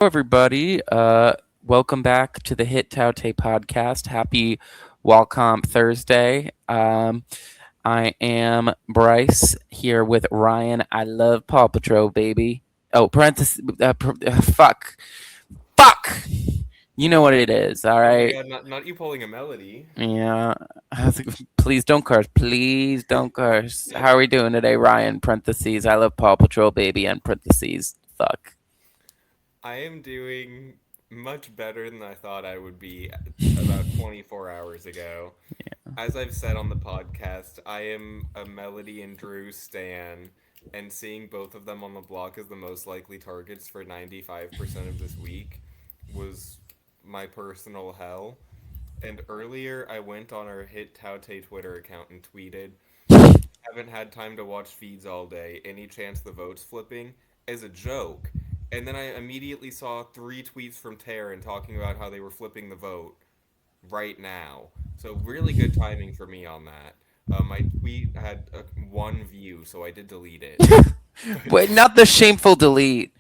everybody. Welcome back to the Hit TOUTTE podcast. Happy Walcomp Thursday. I am Bryce here with Ryan. I love Paw Patrol, baby. Oh, parenthesis. Fuck. Fuck. You know what it is, all Oh my right? god, not you pulling a melody. Yeah. Please don't curse. Please don't curse. How are we doing today, Ryan? Parentheses. I love Paw Patrol, baby. And parentheses. Fuck. I am doing much better than I thought I would be about 24 hours ago. As I've said on the podcast, I am a Melody and Drew stan, and seeing both of them on the block as the most likely targets for 95% of this week was my personal hell. And earlier, I went on our Hit Taute Twitter account and tweeted, haven't had time to watch feeds all day. Any chance the vote's flipping? As a joke. And then I immediately saw three tweets from Taryn talking about how they were flipping the vote right now. So really good timing for me on that. My tweet had one view, so I did delete it. Wait, not the shameful delete.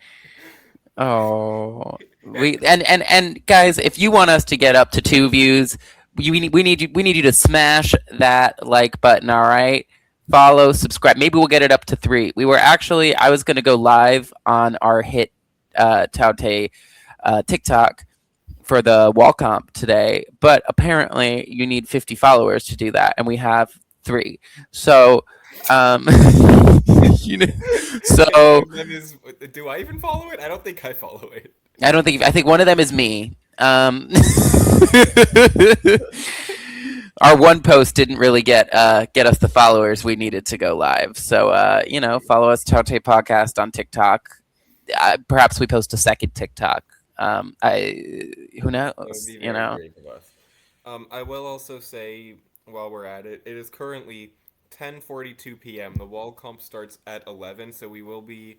Oh, we And and guys, if you want us to get up to 2 views, we need you to smash that like button. All right, follow, subscribe. Maybe we'll get it up to 3. I was gonna go live on our hit Taute TikTok for the wall comp today, but apparently you need 50 followers to do that, and we have 3. So, um, you know, and one so of them is, do I even follow it? I don't think I follow it. I think one of them is me. Our one post didn't really get us the followers we needed to go live. So follow us Taute Podcast on TikTok. Perhaps we post a second TikTok. I Who That would knows? be You very know. brave of us. I will also say, while we're at it, it is currently 10:42 p.m. The wall comp starts at 11, so we will be.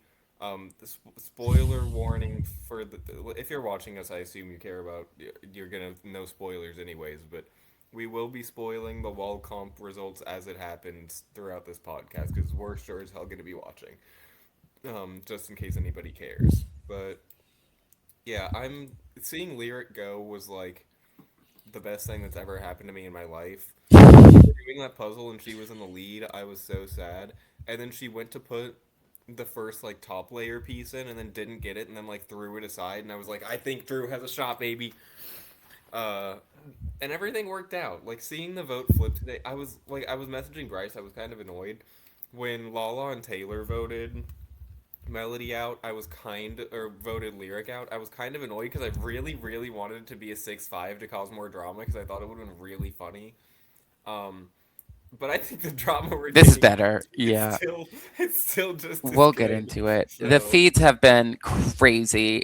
Spoiler warning for the. If you're watching us, I assume you care about. You're gonna know spoilers anyways, but we will be spoiling the wall comp results as it happens throughout this podcast because we're sure as hell gonna be watching. Just in case anybody cares, but yeah, I'm seeing Lyric go was like the best thing that's ever happened to me in my life. When we were doing that puzzle and she was in the lead, I was so sad. And then she went to put the first like top layer piece in and then didn't get it and then like threw it aside and I was like, I think Drew has a shot, baby. Uh and everything worked out. Like seeing the vote flip today, I was messaging Bryce, I was kind of annoyed when Lala and Taylor voted Melody out. I was or voted Lyric out. I was kind of annoyed because I really, really wanted it to be a 6-5 to cause more drama because I thought it would have been really funny. Um, but I think the drama we're This is getting better. it's Yeah, still it's still just as we'll get good. into it. The So feeds have been crazy.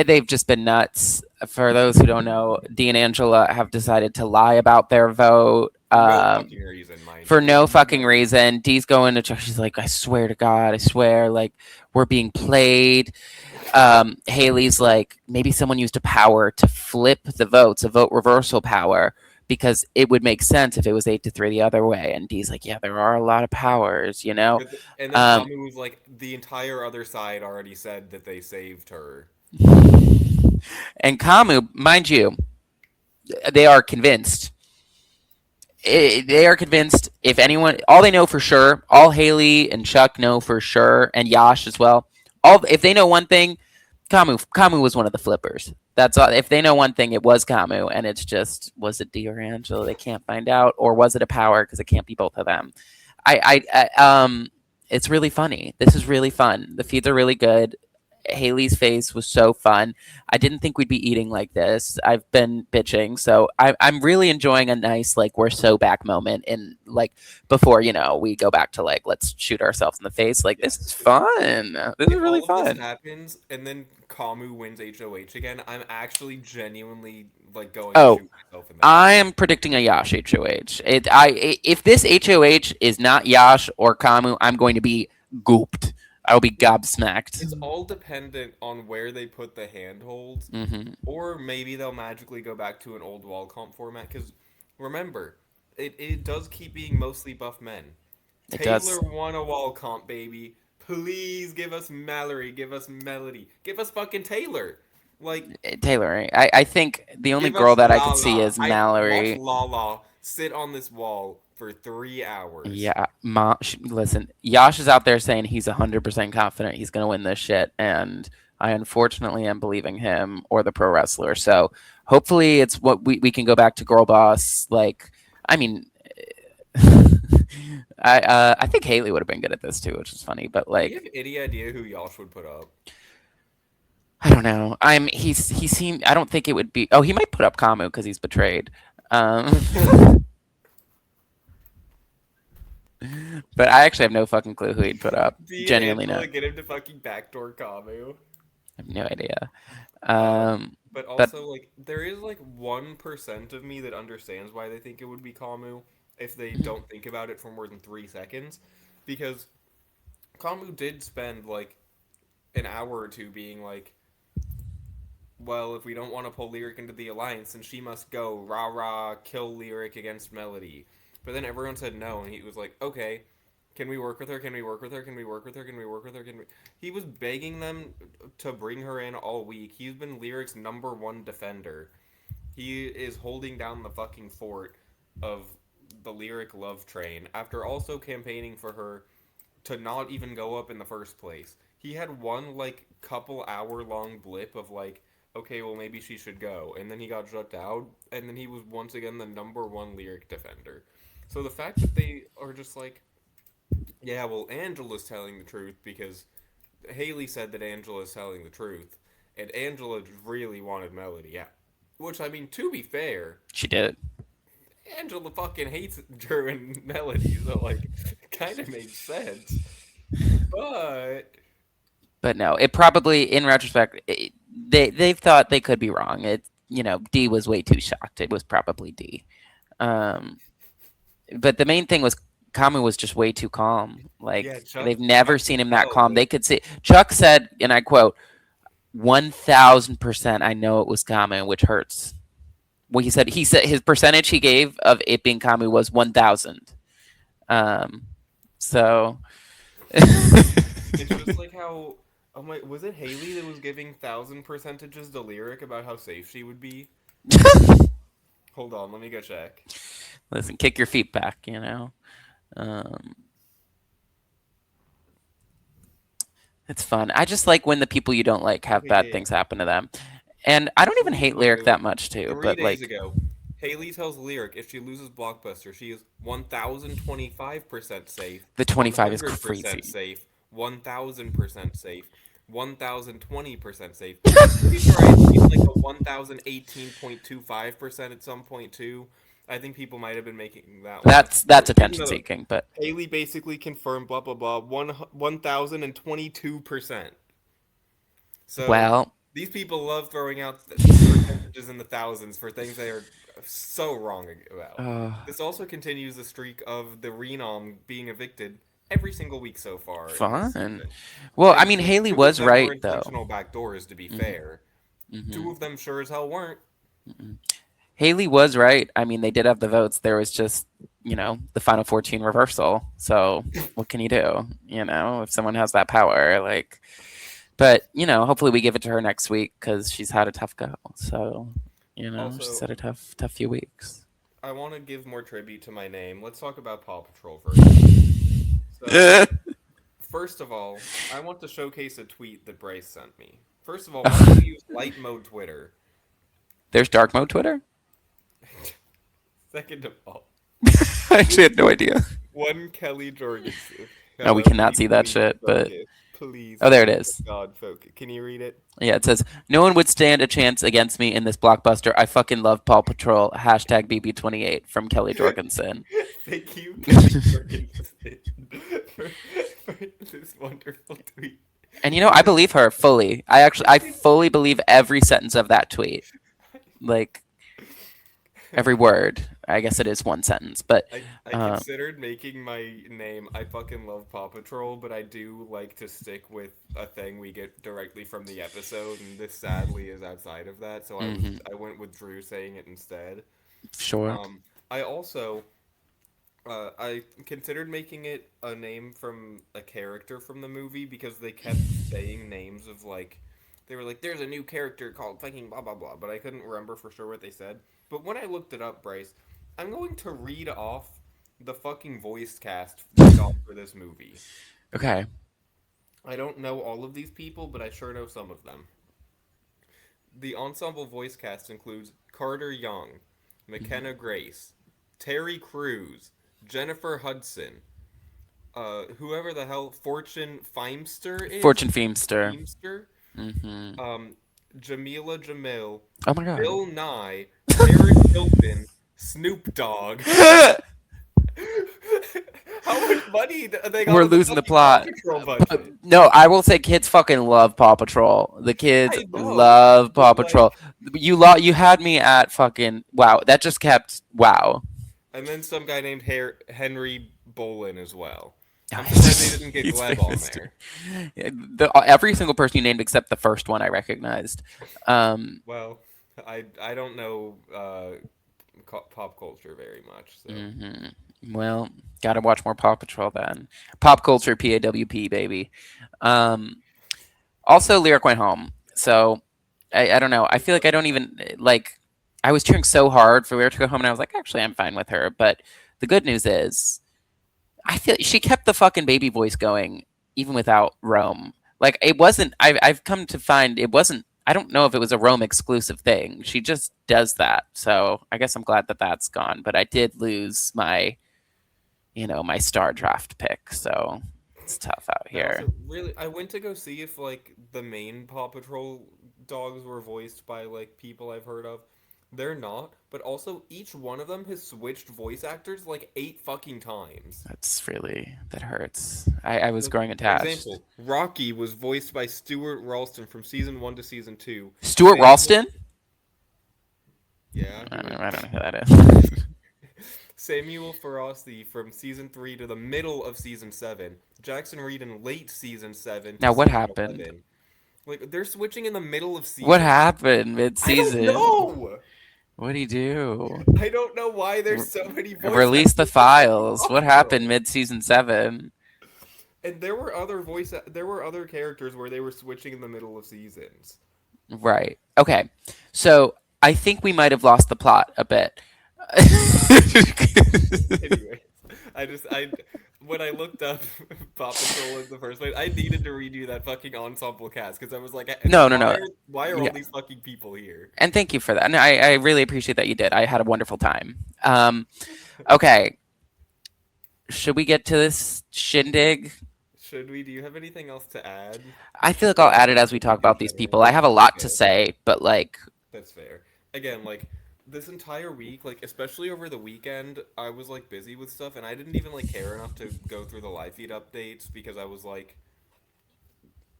They've just been nuts. For those who don't know, Dee and Angela have decided to lie about their vote. for no fucking reason, mind For you. There's no fucking no reason. reason. Dee's going to church. She's like, I swear to God, I swear, like, we're being played. Haley's like, maybe someone used a power to flip the votes, a vote reversal power, because it would make sense if it was 8-3 the other way. And Dee's like, yeah, there are a lot of powers, you know? And then Um, Kamu was like, the entire other side already said that they saved her. and Kamu, mind you, they are convinced. They are convinced if anyone, all they know for sure, all Haley and Chuck know for sure, and Yash as well. All if they know one thing, Kamu was one of the flippers. That's all. If they know one thing, it was Kamu, and it's just was it D'Angelo? They can't find out, or was it a power? Because it can't be both of them. It's really funny. This is really fun. The feeds are really good. Haley's face was so fun. I didn't think we'd be eating like this. I've been bitching, so I'm really enjoying a nice like we're so back moment in like before we go back to like let's shoot ourselves in the face. Like Yeah. this is fun. This is If really all of this fun. happens and then Kamu wins HOH again, I'm actually genuinely like going to Oh, shoot myself in the I face. am predicting a Yash HOH. If this HOH is not Yash or Kamu, I'm going to be gooped. I will be It, gobsmacked. it's all dependent on where they put the handholds, Hmm. or maybe they'll magically go back to an old wall comp format. Because remember, it does keep being mostly buff men. It Taylor does. won a wall comp, baby. Please give us Mallory, give us Melody, give us fucking Taylor. Like, Taylor, right? I think the only give girl us that I could see Lala. is I watch Mallory. Lala sit on this wall for 3 hours. Yeah, listen, Yash is out there saying he's 100% confident he's going to win this shit, and I unfortunately am believing him or the pro wrestler. So hopefully it's what we can go back to girl boss. Like, I mean, I think Haley would have been good at this too, which is funny. But Do we have like, any idea who Yosh would put up? I don't know. He seemed. I don't think it would be. Oh, he might put up Kamu because he's betrayed. But I actually have no fucking clue who he'd put up. Genuinely, no. D'Angelo, get him to fucking backdoor Kamu. I have no idea. Um, Um, but but also like there is like 1% of me that understands why they think it would be Kamu if they mhm, don't think about it for more than 3 seconds, because Kamu did spend like an hour or two being like, well, if we don't want to pull Lyric into the alliance, then she must go rah rah kill Lyric against Melody. But then everyone said no, and he was like, okay, can we work with her? Can we work with her? Can we work with her? Can we work with her? Can we? He was begging them to bring her in all week. He's been Lyric's number one defender. He is holding down the fucking fort of the Lyric love train after also campaigning for her to not even go up in the first place. He had one like couple hour long blip of like, okay, well maybe she should go, and then he got shut out, and then he was once again the number one Lyric defender. So the fact that they are just like, yeah, well Angela's telling the truth because Haley said that Angela's telling the truth, and Angela really wanted Melody out. Which I mean, to be fair, she did. Angela fucking hates Drew and Melody, so like, kind of makes sense. But But no, it probably, in retrospect, they've thought they could be wrong. It D was way too shocked. It was probably D. Um, but the main thing was Kamu was just way too calm. yeah, Like Chuck they've never Chuck seen could him that tell calm. They that. could see. Chuck said, and I quote, 1,000%. I know it was Kamu, which hurts. Well, he said his percentage he gave of it being Kamu was 1,000. Um, so It's just like how I'm like, was it Haley that was giving 1,000 percentages to Lyric about how safe she would be? Hold on, let me go check. listen, kick your feet back. Um, it's fun. I just like when the people you don't like have Okay, yeah, bad yeah. things happen to them, and I don't even hate Okay, Lyric that look. much too. Three But days like ago, Haley tells Lyric if she loses Blockbuster, she is 1,025% safe, the 25 is 100% crazy. safe, 1,000% safe, 1,020% safe. I'm pretty sure I had seen like a 1,018.25% at some point too. I think people might have been making that one up. That's Here's attention another one. seeking. But Haley basically confirmed blah blah blah 1,022%. So well, these people love throwing out percentages in the thousands for things they are so wrong about. uh, This also continues the streak of the Renom being evicted every single week so far in this fun. season. Well, I And mean, two, Haley two of was them were right though. intentional backdoors, to be Hmm. fair. Two Hmm. of them sure as hell weren't. Hmm. Haley was right. I mean, they did have the votes. There was just, the final 14 reversal. So what can you do? If someone has that power, like, but, hopefully we give it to her next week because she's had a tough go. So, she's Also, had a tough few weeks. I want to give more tribute to my name. Let's talk about Paw Patrol for a second. So, first of all, I want to showcase a tweet that Bryce sent me. First of all, why do you use light mode Twitter? There's dark mode Twitter? Second of all, I actually had no idea. one Kelly Jorgensen. No, we Hello, can cannot you see that please shit, but focus? Please, oh, there it please, for is. God, focus. Can you read it? Yeah, it says, no one would stand a chance against me in this blockbuster. I fucking love Paw Patrol. Hashtag BB28 from Kelly Jorgensen. Thank you, Kelly Jorgensen, for, for this wonderful tweet. And I believe her fully. I fully believe every sentence of that tweet. Like every word. I guess it is one sentence, but I um, considered making my name I fucking love Paw Patrol, but I do like to stick with a thing we get directly from the episode, and this sadly is outside of that, so mhm, I went with Drew saying it instead. sure. I also I considered making it a name from a character from the movie because they kept saying names of like they were like, "There's a new character called fucking blah blah blah," but I couldn't remember for sure what they said. But when I looked it up, Bryce, I'm going to read off the fucking voice cast they got for this movie. Okay. I don't know all of these people, but I sure know some of them. The ensemble voice cast includes Carter Young, Mhm. McKenna Grace, Terry Crews, Jennifer Hudson, whoever the hell Fortune Feimster is, Fortune Feimster. Feimster, Hmm. um, Jamila Jamil, Oh my god. Bill Nye, Paris Hilton, Snoop Dogg. How much money they got We're on the losing the fucking Paw plot. Patrol budget? No, I will say kids fucking love Paw Patrol. The kids I know, love but Paw like, Patrol. You had me at fucking wow. That just kept wow. and then some guy named Henry Bolin as well. I'm surprised they didn't get He's Gleb on famous too. there. Every single person you named except the first one I recognized. Um, Well, I don't know pop culture very much, so hmm. Well, gotta watch more Paw Patrol then. Pop culture, PAWP, baby. Um, Also, Lyric went home. So I don't know. I feel like I don't even like. I was cheering so hard for Lyric to go home, and I was like, actually, I'm fine with her. But the good news is, I feel she kept the fucking baby voice going even without Rome. Like it wasn't. I've come to find it wasn't. I don't know if it was a Rome exclusive thing. She just does that. So I guess I'm glad that that's gone. But I did lose my, my star draft pick. So it's tough out I here. also really I went to go see if like the main Paw Patrol dogs were voiced by like people I've heard of. They're not, but also each one of them has switched voice actors like 8 fucking times. That hurts. I was Like, growing attached. example, Rocky was voiced by Stuart Ralston from season 1 to season 2. Stuart Samuel, Ralston? yeah, he was I don't know who that is. Samuel Ferocity from season 3 to the middle of season 7. Jackson Reed in late season 7 to Now, what season happened? 11. Like they're switching in the middle of What seasons. happened I don't mid-season? know. What do you do? I don't know why there's so many voice Release the actors for fucking files. Paw What happened Patrol. mid-season 7? And there were other characters where they were switching in the middle of seasons. Right. Okay. So I think we might have lost the plot a bit. Anyways, I when I looked up Paw Patrol in the first place, I needed to redo that fucking ensemble cast because I was like, No, no, no. why are all Yeah. these fucking people here? And thank you for that. And I really appreciate that you did. I had a wonderful time. Okay. Should we get to this shindig? Should we? Do you have anything else to add? I feel like Or I'll just add it like as we talk in about these people. I general? have a lot to Okay. say, but like, That's fair. Again, like this entire week, like especially over the weekend, I was like busy with stuff and I didn't even like care enough to go through the live feed updates because I was like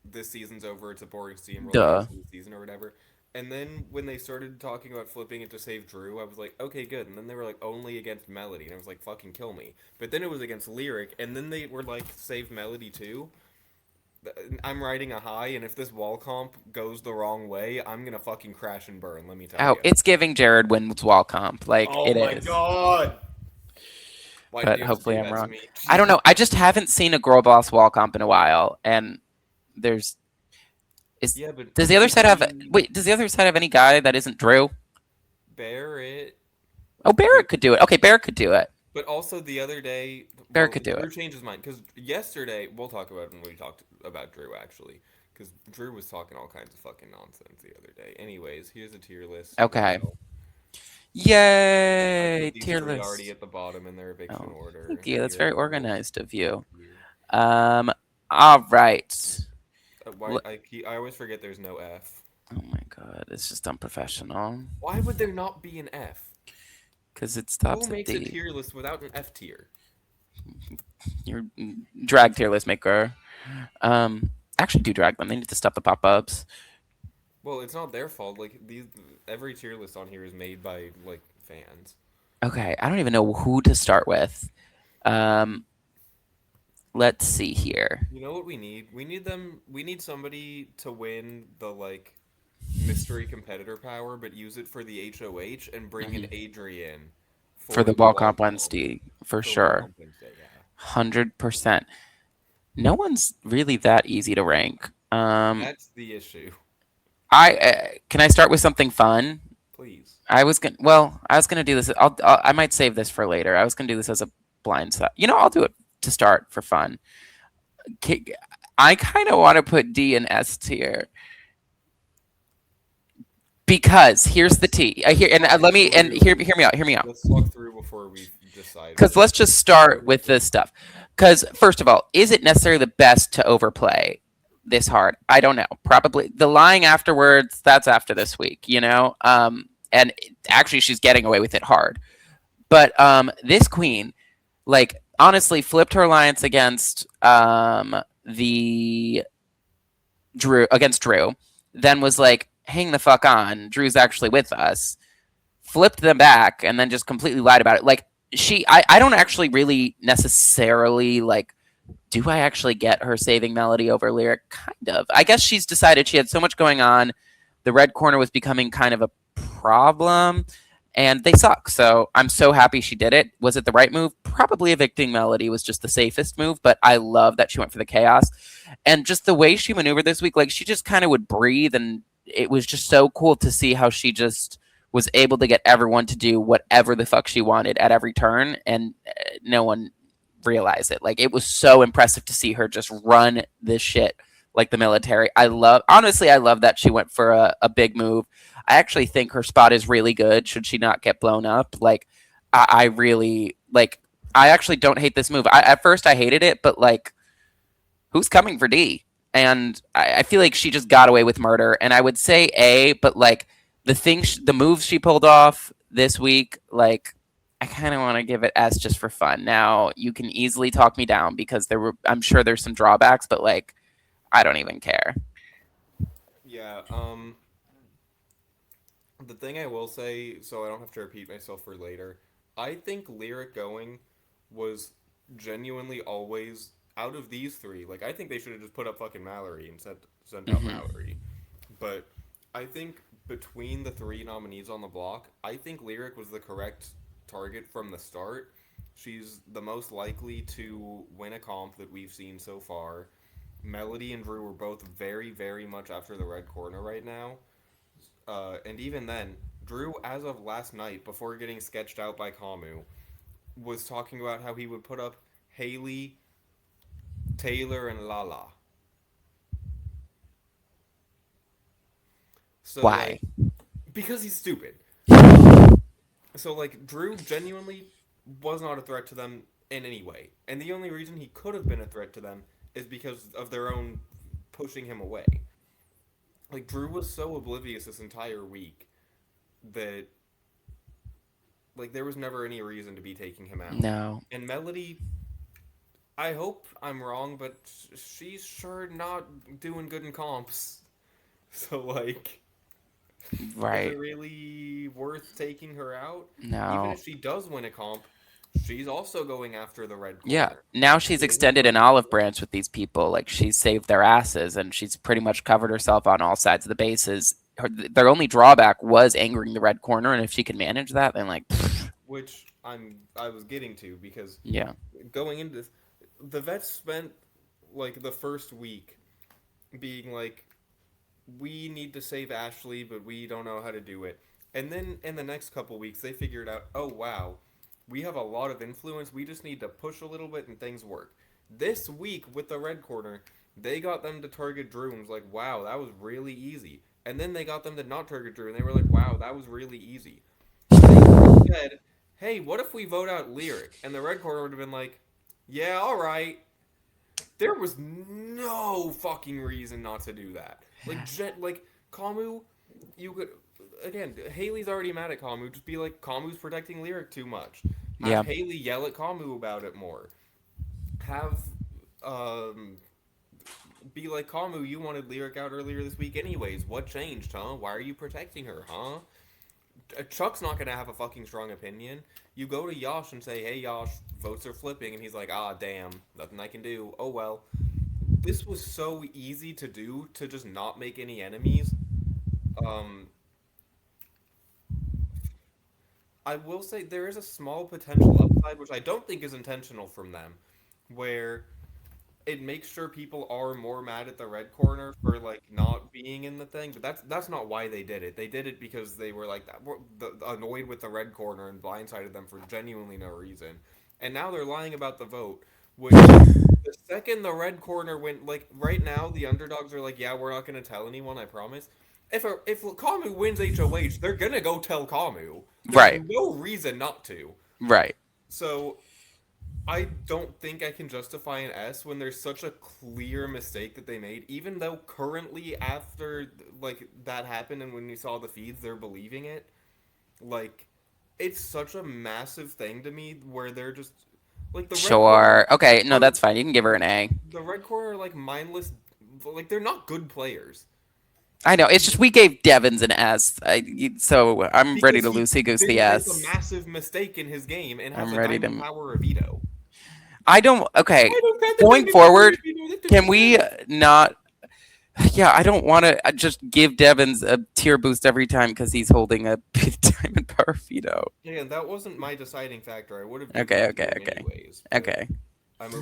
this season's over, it's a boring steamroll, I gotta duh. see the season or whatever. And then when they started talking about flipping it to save Drew, I was like, okay, good. And then they were like only against Melody, and I was like, fucking kill me. But then it was against Lyric, and then they were like, save Melody too. I'm riding a high, and if this wall comp goes the wrong way, I'm gonna fucking crash and burn. Let me tell Oh, you. it's giving Jared wins wall comp. Like, Oh it my is. god! Why did But you have to hopefully do I'm that to wrong. me? I don't know. I just haven't seen a girl boss wall comp in a while. And there's. Is. Yeah, but Does the other side have. maybe Wait, does the other side have any guy that isn't Drew? Barrett. Oh, But Barrett could do it. Okay, Barrett could do it. but also the other day, Barrett well, could do Drew it. changed his mind because yesterday we'll talk about it when we talked about Drew actually, because Drew was talking all kinds of fucking nonsense the other day. Anyways, here's a tier list as Okay. well. I Yay! put these Tier three already list. at the bottom in their eviction Oh, order. thank you. That's Here very we go. organized of you. Thank you. Um, all right. Why I always forget there's no F. Oh my god, it's just unprofessional. Why would there not be an F? Because it Who stops at makes a D. tier list without an F tier? Your drag tier list maker. Actually, do drag them. They need to stop the pop ups. Well, it's not their fault. Like these, every tier list on here is made by like fans. Okay, I don't even know who to start with. Um, let's see here. You know what we need? We need them. We need somebody to win the like mystery competitor power, but use it for the HOH and bring in Mhm. Adrian for for the the wall wall comp comp Wednesday for for wall sure. comp Wednesday. Yeah, 100%. No one's really that easy to rank. that's the issue. I can I start with something fun? Please. I was gonna do this. I might save this for later. I was gonna do this as a blind side. I'll do it to start for fun. I kind of want to put D and S tier because here's the Let's T. I hear and talk let me and through. hear me out. Hear me out. Let's talk through before we decide Because which let's just start order with to put this them. stuff. Because first of all, is it necessarily the best to overplay this hard? I don't know. Probably the lying afterwards. That's after this week. And actually, she's getting away with it hard. But this queen, like, honestly, flipped her alliance against the Drew, then was like, hang the fuck on. Drew's actually with us. Flipped them back and then just completely lied about it. Like I don't actually really necessarily like. Do I actually get her saving Melody over Lyric? Kind of. I guess she's decided she had so much going on. The red corner was becoming kind of a problem, and they suck. So I'm so happy she did it. Was it the right move? Probably evicting Melody was just the safest move, but I love that she went for the chaos. And just the way she maneuvered this week, like she just kind of would breathe, and it was just so cool to see how she just was able to get everyone to do whatever the fuck she wanted at every turn, and no one realized it. Like it was so impressive to see her just run this shit like the military. I love that she went for a big move. I actually think her spot is really good. Should she not get blown up, like I really like. I actually don't hate this move. At first I hated it, but like who's coming for D? And I feel like she just got away with murder. And I would say A, but like the moves she pulled off this week, like I kind of want to give it S just for fun. Now you can easily talk me down because I'm sure there's some drawbacks, but like I don't even care. Yeah. The thing I will say, so I don't have to repeat myself for later, I think Lyric going was genuinely always out of these three. Like, I think they should have just put up fucking Mallory and sent out Hmm. Mallory. But I think between the three nominees on the block, I think Lyric was the correct target from the start. She's the most likely to win a comp that we've seen so far. Melody and Drew were both very, very much after the red corner right now. And even then, Drew, as of last night, before getting sketched out by Kamu, was talking about how he would put up Haley, Taylor, and Lala. So, Why? like, because he's stupid. So, like, Drew genuinely was not a threat to them in any way. And the only reason he could have been a threat to them is because of their own pushing him away. Like, Drew was so oblivious this entire week that like there was never any reason to be taking him out. No. And Melody, I hope I'm wrong, but she's sure not doing good in comps. So like, is it Right. really worth taking her out? Even No. if she does win a comp, she's also going after the red Yeah. corner. Now she's It isn't extended an like olive branch with these people. Like she's saved their asses and she's pretty much covered herself on all sides of the bases. Their only drawback was angering the red corner, and if she can manage that, then like, pfft, which I was getting to because yeah, going into this, the vets spent like the first week being like we need to save Ashley, but we don't know how to do it. And then in the next couple weeks, they figured out, oh wow, we have a lot of influence. We just need to push a little bit and things work. This week with the red corner, they got them to target Drew and was like, wow, that was really easy. And then they got them to not target Drew and they were like, wow, that was really easy. They could have said, hey, what if we vote out Lyric? And the red corner would have been like, yeah, all right. There was no fucking reason not to do that. Like Kamu, you could again. Haley's already mad at Kamu. Just be like, Kamu's protecting Lyric too much. Have yeah, Haley yell at Kamu about it more. Have um be like Kamu. You wanted Lyric out earlier this week, anyways. What changed, huh? Why are you protecting her, huh? Chuck's not gonna have a fucking strong opinion. You go to Yosh and say, "Hey, Yosh, votes are flipping," and he's like, "Ah, damn, nothing I can do. Oh well." This was so easy to do to just not make any enemies. Um, I will say there is a small potential upside, which I don't think is intentional from them, where it makes sure people are more mad at the red corner for like not being in the thing, but that's not why they did it. They did it because they were like annoyed with the red corner and blindsided them for genuinely no reason. And now they're lying about the vote, which the second the red corner went like right now the underdogs are like, yeah, we're not gonna tell anyone, I promise. If Kamu wins HOH, they're gonna go tell Kamu. There's Right. no reason not to. Right. So I don't think I can justify an S when there's such a clear mistake that they made, even though currently after like that happened and when you saw the feeds, they're believing it. Like, it's such a massive thing to me where they're just like the red corner Sure. Okay. No, are that's fine. You can give her an A. the red corner are like mindless, like they're not good players I know. It's just we gave Devins an S. So I'm ready because to he loosey goose the didn't make a S. massive mistake in his game and has I'm a ready diamond to. power of veto. I don't. Okay. I don't get the Going diamond power of forward, veto. That can doesn't we matter. not? Yeah, I don't want to just give Devins a tier boost every time because he's holding a diamond power veto. Yeah, that wasn't my deciding factor. I would have given Okay. it to Okay. him Okay. anyways, but Okay. I'm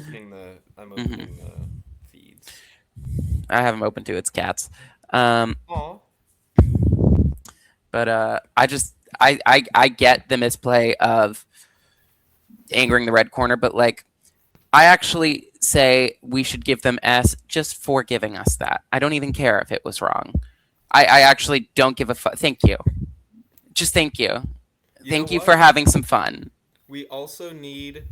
Hmm. opening the feeds. I have him open too. It's cats. Um, Aw. but I just I get the misplay of angering the red corner, but like I actually say we should give them S just for giving us that. I don't even care if it was wrong. I actually don't give a fuck. Thank you. Just thank you. You know Thank you for what? having some fun. We also need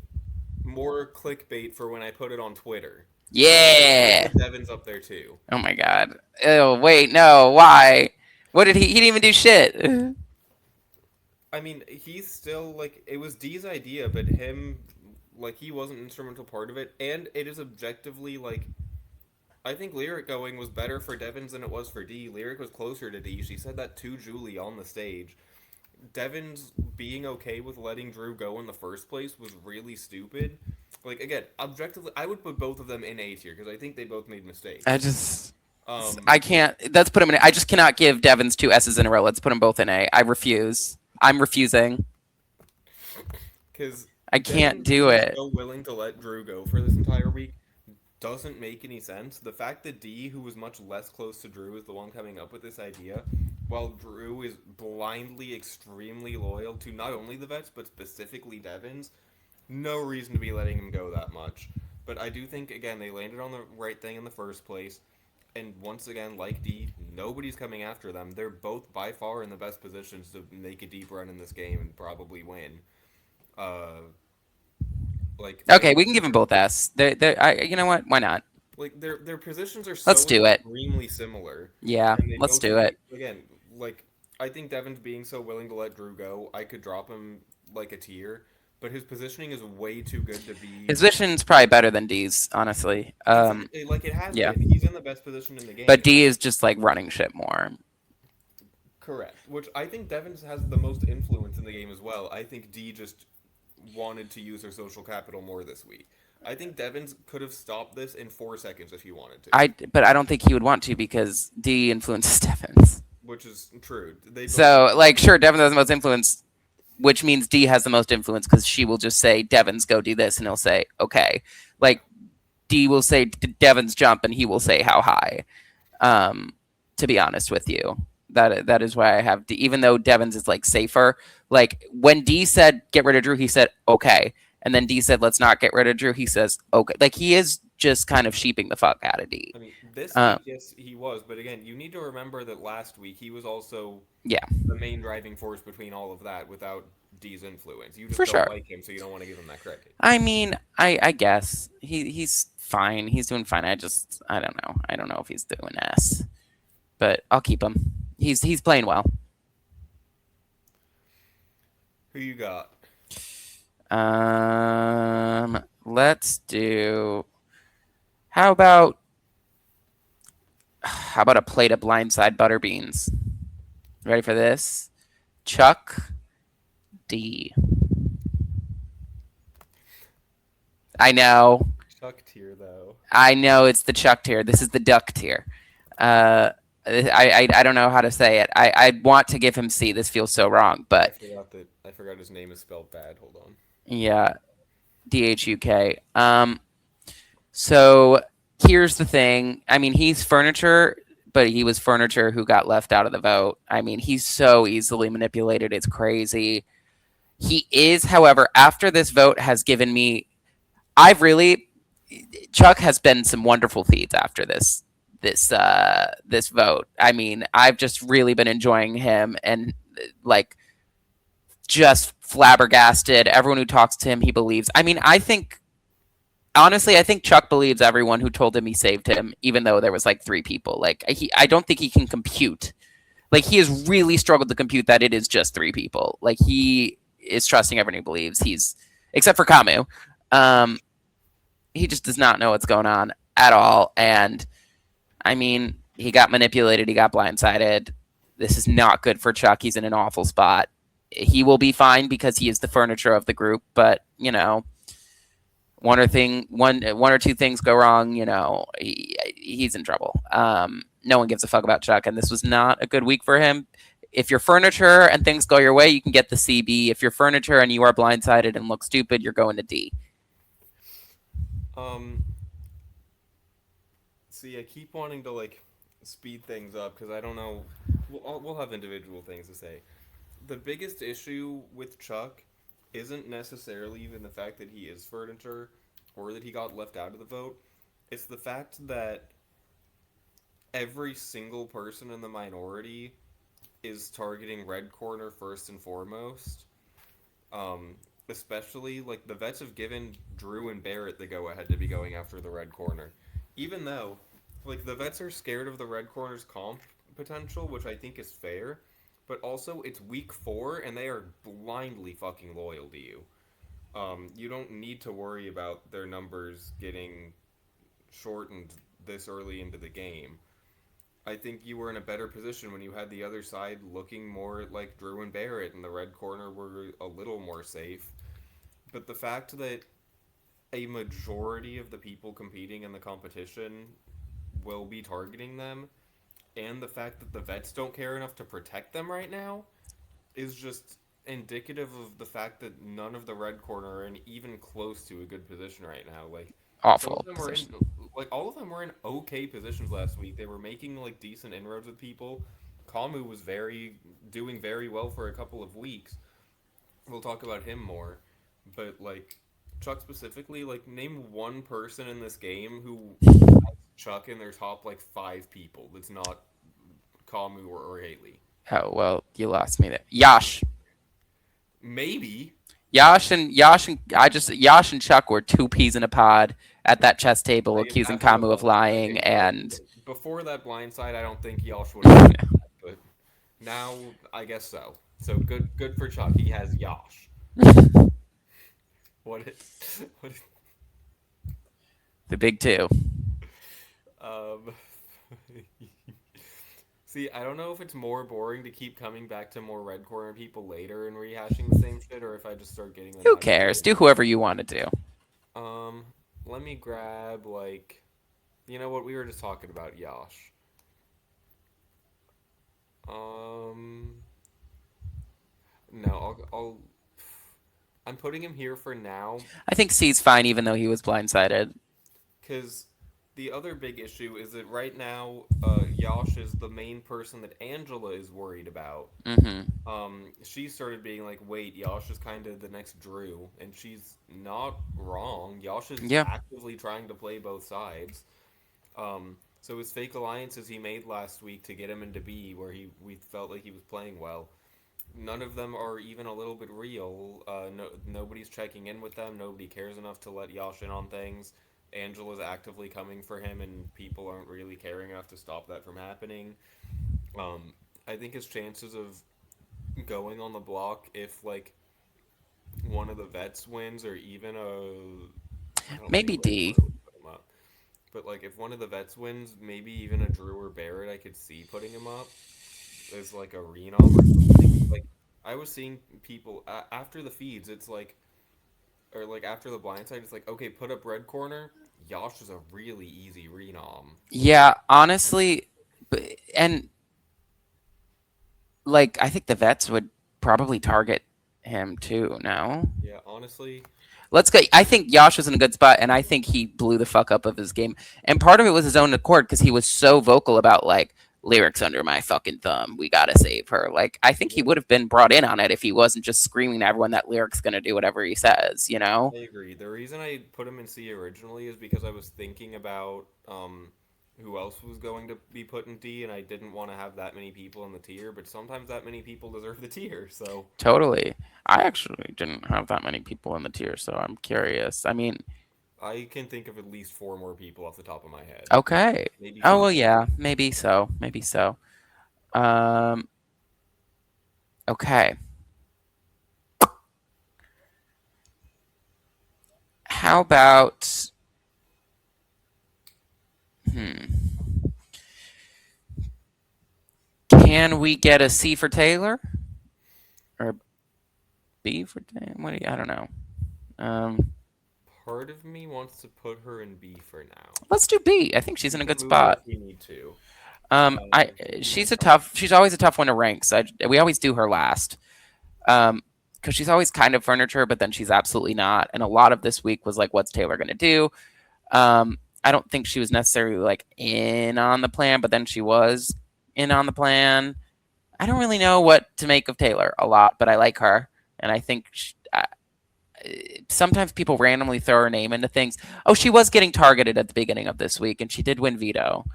more clickbait for when I put it on Twitter. So I Yeah. put Devins up there too. Oh my god. Oh wait, no. Why? What did he? He didn't even do shit. I mean, he's still like it was D's idea, but him like he was an instrumental part of it, and it is objectively like I think Lyric going was better for Devins than it was for D. Lyric was closer to D. She said that to Julie on the stage. Devins being okay with letting Drew go in the first place was really stupid. Like again, objectively, I would put both of them in A tier because I think they both made I mistakes. just. Um, I can't. Let's put him in. I just cannot give Devins two S's in a row. Let's put them both in A. I refuse. I'm refusing. because I can't Devins do being it. so willing to let Drew go for this entire week doesn't make any sense. The fact that D, who was much less close to Drew, is the one coming up with this idea, while Drew is blindly extremely loyal to not only the vets but specifically Devins, no reason to be letting him go that much. But I do think again they landed on the right thing in the first place. And once again, like D, nobody's coming after them. They're both by far in the best positions to make a deep run in this game and probably win. Uh, like Okay, and we can give them both S. You know what? Why not? like their positions are Let's so do it. extremely similar, Yeah, and they let's both do it. again like I think Devin's being so willing to let Drew go, I could drop him like a tier, but his positioning is way too good to be His position's probably better than D's, honestly. exactly like it has Yeah, been. He's in the best position in the but game. D is just like running shit more. Correct. Which I think Devin has the most influence in the game as well. I think D just wanted to use her social capital more this week. I think Devins could have stopped this in 4 seconds if he wanted to, But I don't think he would want to because D influences Devins. which is true. They both So like, sure, Devin has the most influence, which means D has the most influence because she will just say Devins go do this, and he'll say okay. Like D will say Devins jump, and he will say how high. Um, to be honest with you, that is why I have D. Even though Devins is like safer, like when D said get rid of Drew, he said okay, and then D said let's not get rid of Drew. He says okay. Like he is just kind of sheeping the fuck out of D. I mean, this Um, week, yes, he was, but again, you need to remember that last week he was also yeah, the main driving force between all of that without D's influence. You just for don't sure. like him, so you don't want to give him that credit. I mean, I guess he's fine. He's doing fine. I don't know. I don't know if he's doing S, but I'll keep him. He's playing well. Who you got? Let's do. How about a plate of blindside butter beans? Ready for this? Chuck D. I know. Chuck tier, though. I know it's the Chuck tier. This is the duck tier. I don't know how to say it. I want to give him C. This feels so wrong, but I forgot his name is spelled bad. Hold on. Yeah, Dhuk. So here's the thing. I mean, he's furniture, but he was furniture who got left out of the vote. I mean, he's so easily manipulated. It's crazy. He is, however, after this vote has given me, I've really, Chuck has been some wonderful feeds after this vote. I mean, I've just really been enjoying him and like just flabbergasted. Everyone who talks to him, he believes. I mean, I think honestly, I think Chuck believes everyone who told him he saved him, even though there was like three people. Like I don't think he can compute. Like he has really struggled to compute that it is just three people. Like he is trusting everyone who believes he's, except for Camus. Um, he just does not know what's going on at all. And I mean, he got manipulated. He got blindsided. This is not good for Chuck. He's in an awful spot. He will be fine because he is the furniture of the group. But you know, one or two things go wrong, he's in trouble. No one gives a fuck about Chuck, and this was not a good week for him. If you're furniture and things go your way, you can get the CB. If you're furniture and you are blindsided and look stupid, you're going to D. Um, See, I keep wanting to like speed things up because I don't know. We'll have individual things to say. The biggest issue with Chuck isn't necessarily even the fact that he is furniture or that he got left out of the vote. It's the fact that every single person in the minority is targeting Red Corner first and foremost. Um, Especially like the vets have given Drew and Barrett the go ahead to be going after the Red Corner, even though like the vets are scared of the Red Corner's comp potential, which I think is fair. But also, it's week 4, and they are blindly fucking loyal to you. You don't need to worry about their numbers getting shortened this early into the game. I think you were in a better position when you had the other side looking more like Drew and Barrett, and the red corner were a little more safe. But the fact that a majority of the people competing in the competition will be targeting them, and the fact that the vets don't care enough to protect them right now, is just indicative of the fact that none of the red corner are in even close to a good position right now. Like some of Awful them were in position. like all of them were in okay positions last week. They were making like decent inroads with people. Kamu was very doing very well for a couple of weeks. We'll talk about him more, but like Chuck specifically, like name one person in this game who has Chuck in their top like 5 people. That's not Kamu or Haley. Oh well, you lost me there. Yash, Maybe. Yash and Chuck were two peas in a pod at that chess table, accusing After the Camus of blind, lying, okay, so and before that blind side, I don't think Yosh would have said that, but now I guess so. So good for Chuck. He has Yosh. What? What? the big two. Um. See, I don't know if it's more boring to keep coming back to more red corner people later and rehashing the same shit, or if I just start getting them Who out of the cares? way Do now. whoever you want to do. Um, Let me grab like, you know what we were just talking about, Yosh. Um, no, I'm putting him here for now I think C's fine, even though he was blindsided. because the other big issue is that right now, Yosh is the main person that Angela is worried about. Mm-hmm. She started being like, "Wait, Yosh is kind of the next Drew," and she's not wrong. Yosh is Yeah. actively trying to play both sides. So his fake alliances he made last week to get him into B, where we felt like he was playing well, none of them are even a little bit real. Nobody's checking in with them. Nobody cares enough to let Yash in on things. Angela's actively coming for him, and people aren't really caring enough to stop that from happening. Um, I think his chances of going on the block if like one of the vets wins, or even I don't think Maybe Red D. Corner would put him up. But like if one of the vets wins, maybe even a Drew or Barrett, I could see putting him up as like a Renom or something. Like I was seeing people after the feeds, it's like, or like after the blind side, it's like, okay, put up red corner. Yosh is a really easy Renom. Yeah, honestly, and like I think the vets would probably target him too. No, Yeah, honestly, let's go. I think Yash was in a good spot, and I think he blew the fuck up of his game. And part of it was his own accord because he was so vocal about like lyrics under my fucking thumb. We gotta save her. Like I think he yeah, would have been brought in on it if he wasn't just screaming to everyone that lyrics gonna do whatever he says. You know? I agree. The reason I put him in C originally is because I was thinking about who else was going to be put in D, and I didn't want to have that many people in the tier, but sometimes that many people deserve the tier, so Totally. I actually didn't have that many people in the tier, so I'm curious. I mean, I can think of at least four more people off the top of my head. okay. Maybe Oh well, five. yeah, maybe so, maybe so. Um, okay. How about hmm? Can we get a C for Taylor or a B for Taylor? What do you, I don't know. Um, Part of me wants to put her in B for now. let's do B. I think she's We in a can good move her spot. if we need to. I Maybe she's a tough. She's always a tough one to rank. So we always do her last. Because she's always kind of furniture, but then she's absolutely not. And a lot of this week was like, what's Taylor going to do? I don't think she was necessarily like in on the plan, but then she was in on the plan. I don't really know what to make of Taylor a lot, but I like her. And I think sometimes people randomly throw her name into things. Oh, she was getting targeted at the beginning of this week, and she did win veto.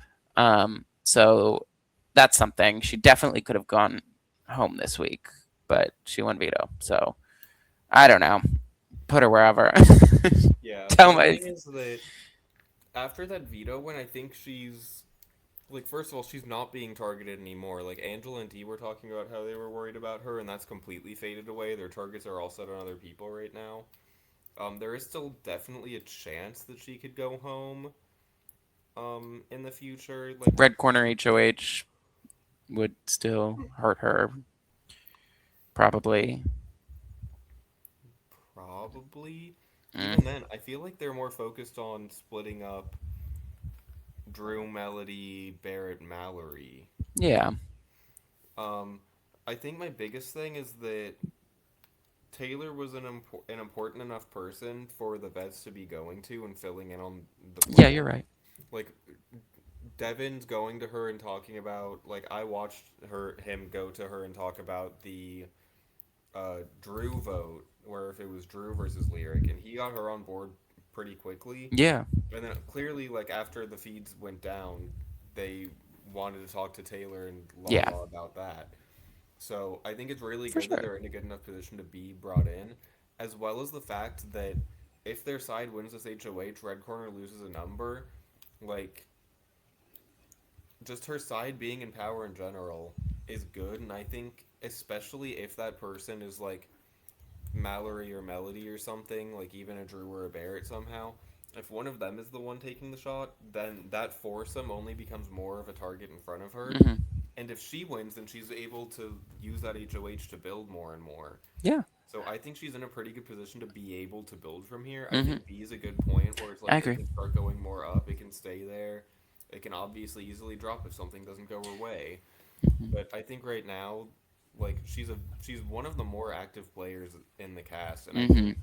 So that's something. She definitely could have gone home this week, but she won veto. So I don't know. Put her wherever. Yeah, Tell the my thing is that after that veto win, I think she's like, first of all, she's not being targeted anymore. Like Angela and Dee were talking about how they were worried about her, and that's completely faded away. Their targets are all set on other people right now. There is still definitely a chance that she could go home in the future. Like red corner HOH would still hurt her, probably. probably. Even Mm. then, I feel like they're more focused on splitting up Drew, Melody, Barrett, Mallory. Yeah, Um, I think my biggest thing is that Taylor was an important enough person for the vets to be going to and filling in on the yeah, you're plan. right. Like Devin's going to her and talking about, like, I watched him go to her and talk about the Drew vote, where if it was Drew versus Lyric, and he got her on board pretty quickly. Yeah, And then clearly, like after the feeds went down, they wanted to talk to Taylor and la yeah, la about that. So I think it's really for good that sure. they're in a good enough position to be brought in, as well as the fact that if their side wins this HOH, Red Corner loses a number. Like, just her side being in power in general is good, and I think especially if that person is like Mallory or Melody or something, like even a Drew or a Barrett somehow. If one of them is the one taking the shot, then that foursome only becomes more of a target in front of her. Hmm. And if she wins, then she's able to use that HOH to build more and more. Yeah, So I think she's in a pretty good position to be able to build from here. I hmm, think B is a good point where it's I like it agree. can start going more up, it can stay there. It can obviously easily drop if something doesn't go her way. But I think right now, like she's one of the more active players in the cast, and I Hmm. think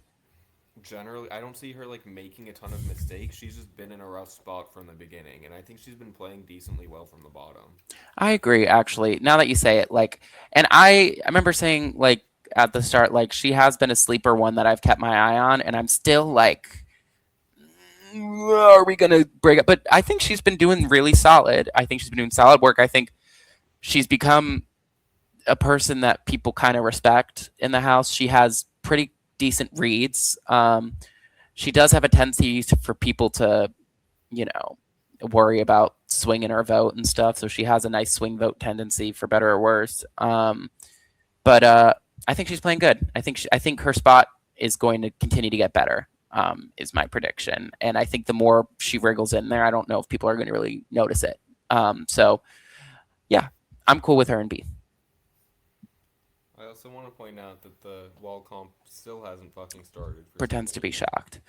generally I don't see her like making a ton of mistakes. She's just been in a rough spot from the beginning, and I think she's been playing decently well from the bottom. I agree. Actually, now that you say it, like, and I remember saying like at the start, like she has been a sleeper one that I've kept my eye on, and I'm still like, are we gonna break up? But I think she's been doing really solid. I think she's been doing solid work. I think she's become a person that people kind of respect in the house. She has pretty decent reads. She does have a tendency for people to, you know, worry about swinging her vote and stuff. So she has a nice swing vote tendency, for better or worse. But I think she's playing good. I think her spot is going to continue to get better. Is my prediction, and I think the more she wriggles in there, I don't know if people are going to really notice it. So yeah, I'm cool with her and B. I also want to point out that the wall comp still hasn't fucking started for some Pretends to be reason. shocked.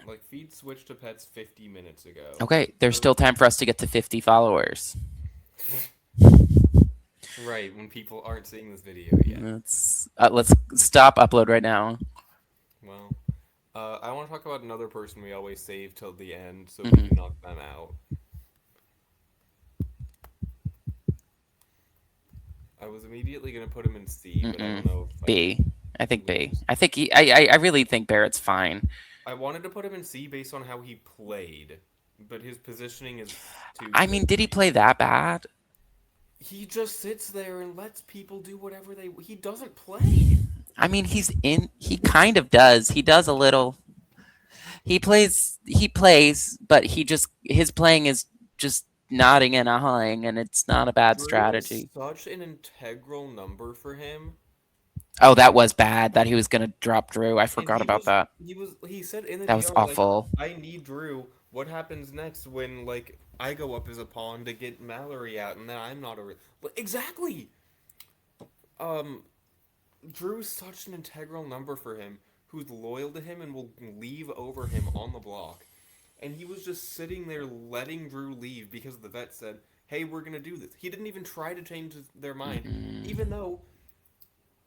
Like feed switched to pets 50 minutes ago. Okay, there's So still time for us to get to 50 followers. Right, when people aren't seeing this video yet. Let's stop upload right now. Well, I want to talk about another person we always save till the end so we can Hmm. knock them out. I was immediately gonna put him in C, but I don't Mm-mm. know if I should B. I think B. lose. I think I really think Barrett's fine. I wanted to put him in C based on how he played, but his positioning is too I good mean, to did he be play C. that bad? He just sits there and lets people do whatever they. He doesn't play. I mean, he kind of does. He does a little. He plays, but his playing is just nodding and ahhing, and it's not a bad Drew is strategy. such an integral number for him. Oh, that was bad that he was going to drop Drew. I And forgot about that. he said in the That was DR like, awful. I need Drew. What happens next when like I go up as a pawn to get Mallory out and then I'm not a exactly. Um, Drew's such an integral number for him, who's loyal to him and will leave over him on the block. And he was just sitting there letting Drew leave because the vet said, "Hey, we're gonna do this." He didn't even try to change their mind, Mm-mm. even though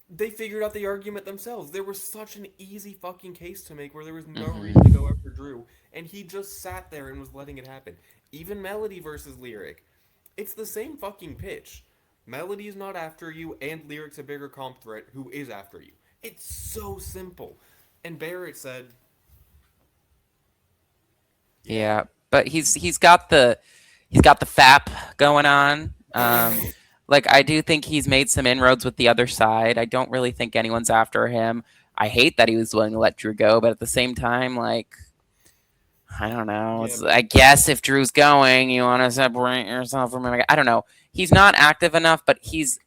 they figured out the argument themselves. There was such an easy fucking case to make where there was no reason to go Mm-hmm. after Drew, and he just sat there and was letting it happen. Even Melody versus Lyric, it's the same fucking pitch. Melody's not after you, and Lyric's a bigger comp threat who is after you. It's so simple. And Barrett said, "Yeah, Yeah, but he's got the FAP going on. Like I do think he's made some inroads with the other side. I don't really think anyone's after him. I hate that he was willing to let Drew go, but at the same time, like I don't know. yeah, It's, but I guess if Drew's going, you want to separate yourself from him. I don't know. He's not active enough, but he's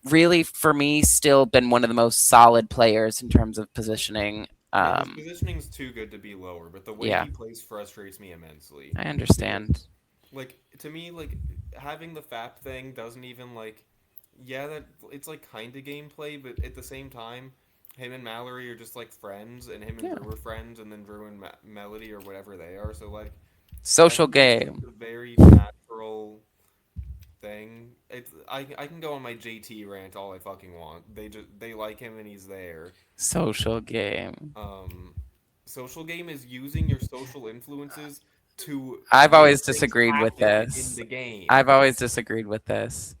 really, for me, still been one of the most solid players in terms of positioning. yeah, his positioning's too good to be lower, but the way Yeah, he plays frustrates me immensely. I Because understand. like to me like having the FAP thing doesn't even like yeah that it's like kind of gameplay but at the same time him and Mallory are just like friends and him and Yeah, Drew are friends and then Drew and Melody or whatever they are so like I social think it's just game. a very natural thing. I can go on my JT rant all I fucking want. They like him and he's there. Social game. um Social game is using your social influences to I've make always things disagreed with happen in this. the game. I've always disagreed with this.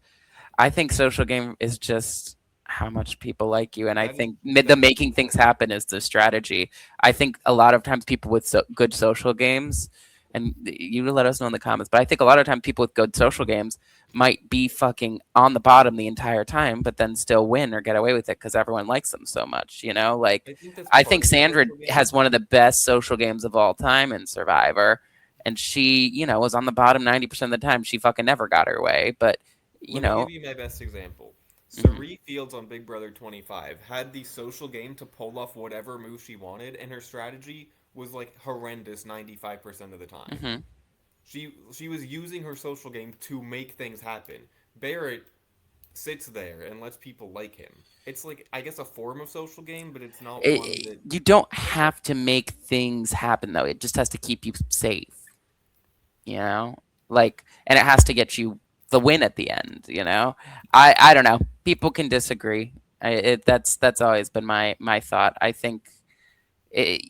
I think social game is just how much people like you, and I That is think the that is making things happen is the strategy. I think a lot of times people with good social games, and you let us know in the comments, but I think a lot of times people with good social games might be fucking on the bottom the entire time, but then still win or get away with it because everyone likes them so much. Like I think that's I part think of the Sandra social game. has one of the best social games of all time in Survivor, and she, was on the bottom 90% of the time. She fucking never got her way, but you Let me give know. you my best example. Mhm. Cerie Fields on Big Brother 25 had the social game to pull off whatever move she wanted, and her strategy was like horrendous 95% of the time. Mhm. She was using her social game to make things happen. Barrett sits there and lets people like him. It's like I guess a form of social game, but it's not one that You don't have to make things happen though. It just has to keep you safe, you know? And it has to get you the win at the end. I don't know. People can disagree. That's always been my thought. I think it,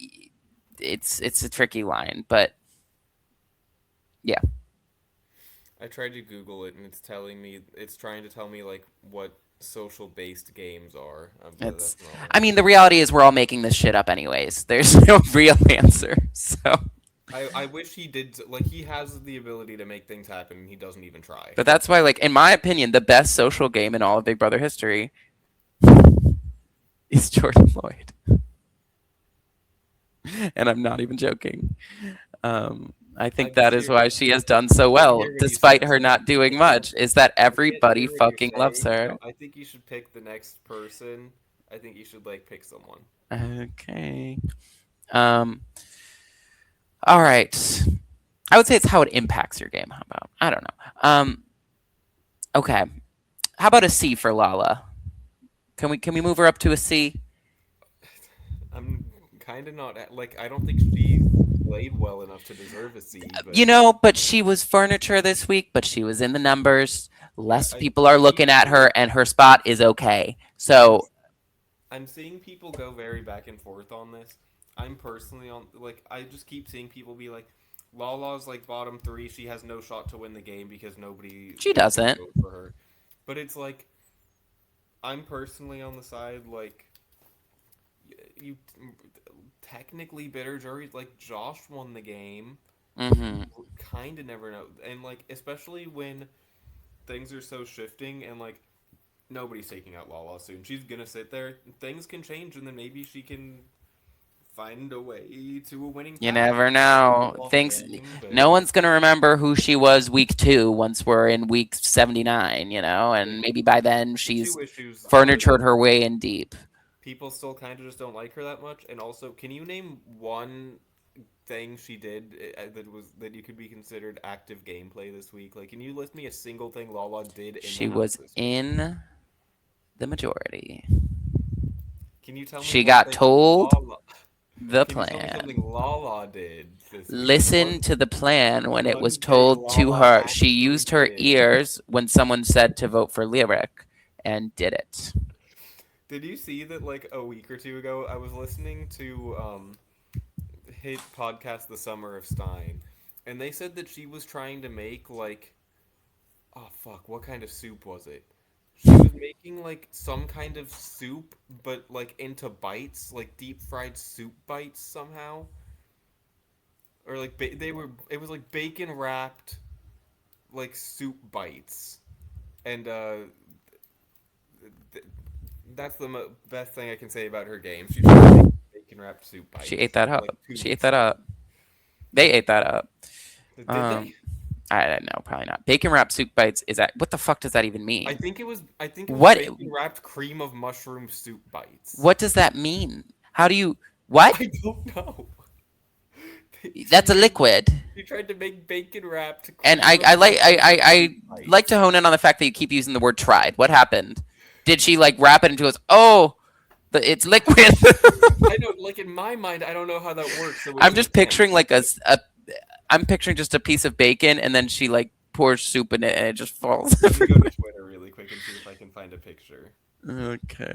it's a tricky line, but yeah. I tried to Google it and it's trying to tell me like what social based games are, but It's that's not what I I'm mean, the getting. reality is we're all making this shit up anyways. There's no real answer. So, I wish he did like he has the ability to make things happen and he doesn't even try. but that's why, like, in my opinion, the best social game in all of Big Brother history is Jordan Lloyd. And I'm not even joking. I I think just that is hear why she has done so I can well, hear what you despite said. her So not doing much, is that I can't everybody hear what you're fucking loves saying. her. So I think you should pick the next person. I think you should like pick someone. Okay. Um, all right. I would say it's how it impacts your game. How about? I don't know. Okay. How about a C for Lala? Can we move her up to a C? I'm kind of not like I don't think she played well enough to deserve a C, but But she was furniture this week, but she was in the numbers. less I people see are looking at her, people. and her spot is okay. I'm So I'm seeing people go very back and forth on this. I'm personally on like I just keep seeing people be like, Lala's like bottom three. She has no shot to win the game because nobody she is gonna doesn't. vote for her. But it's like I'm personally on the side like you technically bitter juries like Josh won the game. You Hmm. kind of never know, and like especially when things are so shifting and like nobody's taking out Lala soon. She's gonna sit there. Things can change, and then maybe she can find a way to a winning You path. never Might take a know. long Things. game, but No one's gonna remember who she was week 2 once we're in week 79. yeah, And maybe by then the she's two issues are furnitured her way in deep. people still kind of just don't like her that much, and also, can you name one thing she did that you could be considered active gameplay this week? Like, can you list me a single thing Lala did in the She house was this week? in the majority. Can you tell me She one got thing told Lala? the Can you tell me something plan. Lala did this week? Listen to the plan when it was One thing told to Lala her. She actually used her did. ears when someone said to vote for Lyric and did it. Did you see that like a week or two ago I was listening to hit podcast The Summer of Stein, and they said that she was trying to make like, oh fuck, what kind of soup was it? She was making like some kind of soup, but like into bites, like deep fried soup bites somehow, or like they were. It was like bacon wrapped like soup bites, and th- that's the best thing I can say about her game. She tried to make bacon wrapped soup She bites ate that like up. two She ate weeks that ago. up. They ate that up. Did Um, they? I don't know, probably not. Bacon wrap soup bites. Is that what the fuck does that even I mean? think it was. I think it was What bacon wrapped cream of mushroom soup bites. what does that mean? How do you what? I don't know. She That's a made. liquid. She tried to make bacon wrapped And cream of mushroom I soup like to bites. hone in on the fact that you keep using the word tried. What happened? Did she like wrap it into us? Oh, it's liquid. I don't like in my mind. I don't know how that works. So I'm is it just picturing like tempting? I'm picturing just a piece of bacon and then she like pours soup in it and it just falls Let me go to everywhere. Twitter really quick and see if I can find a picture. Okay.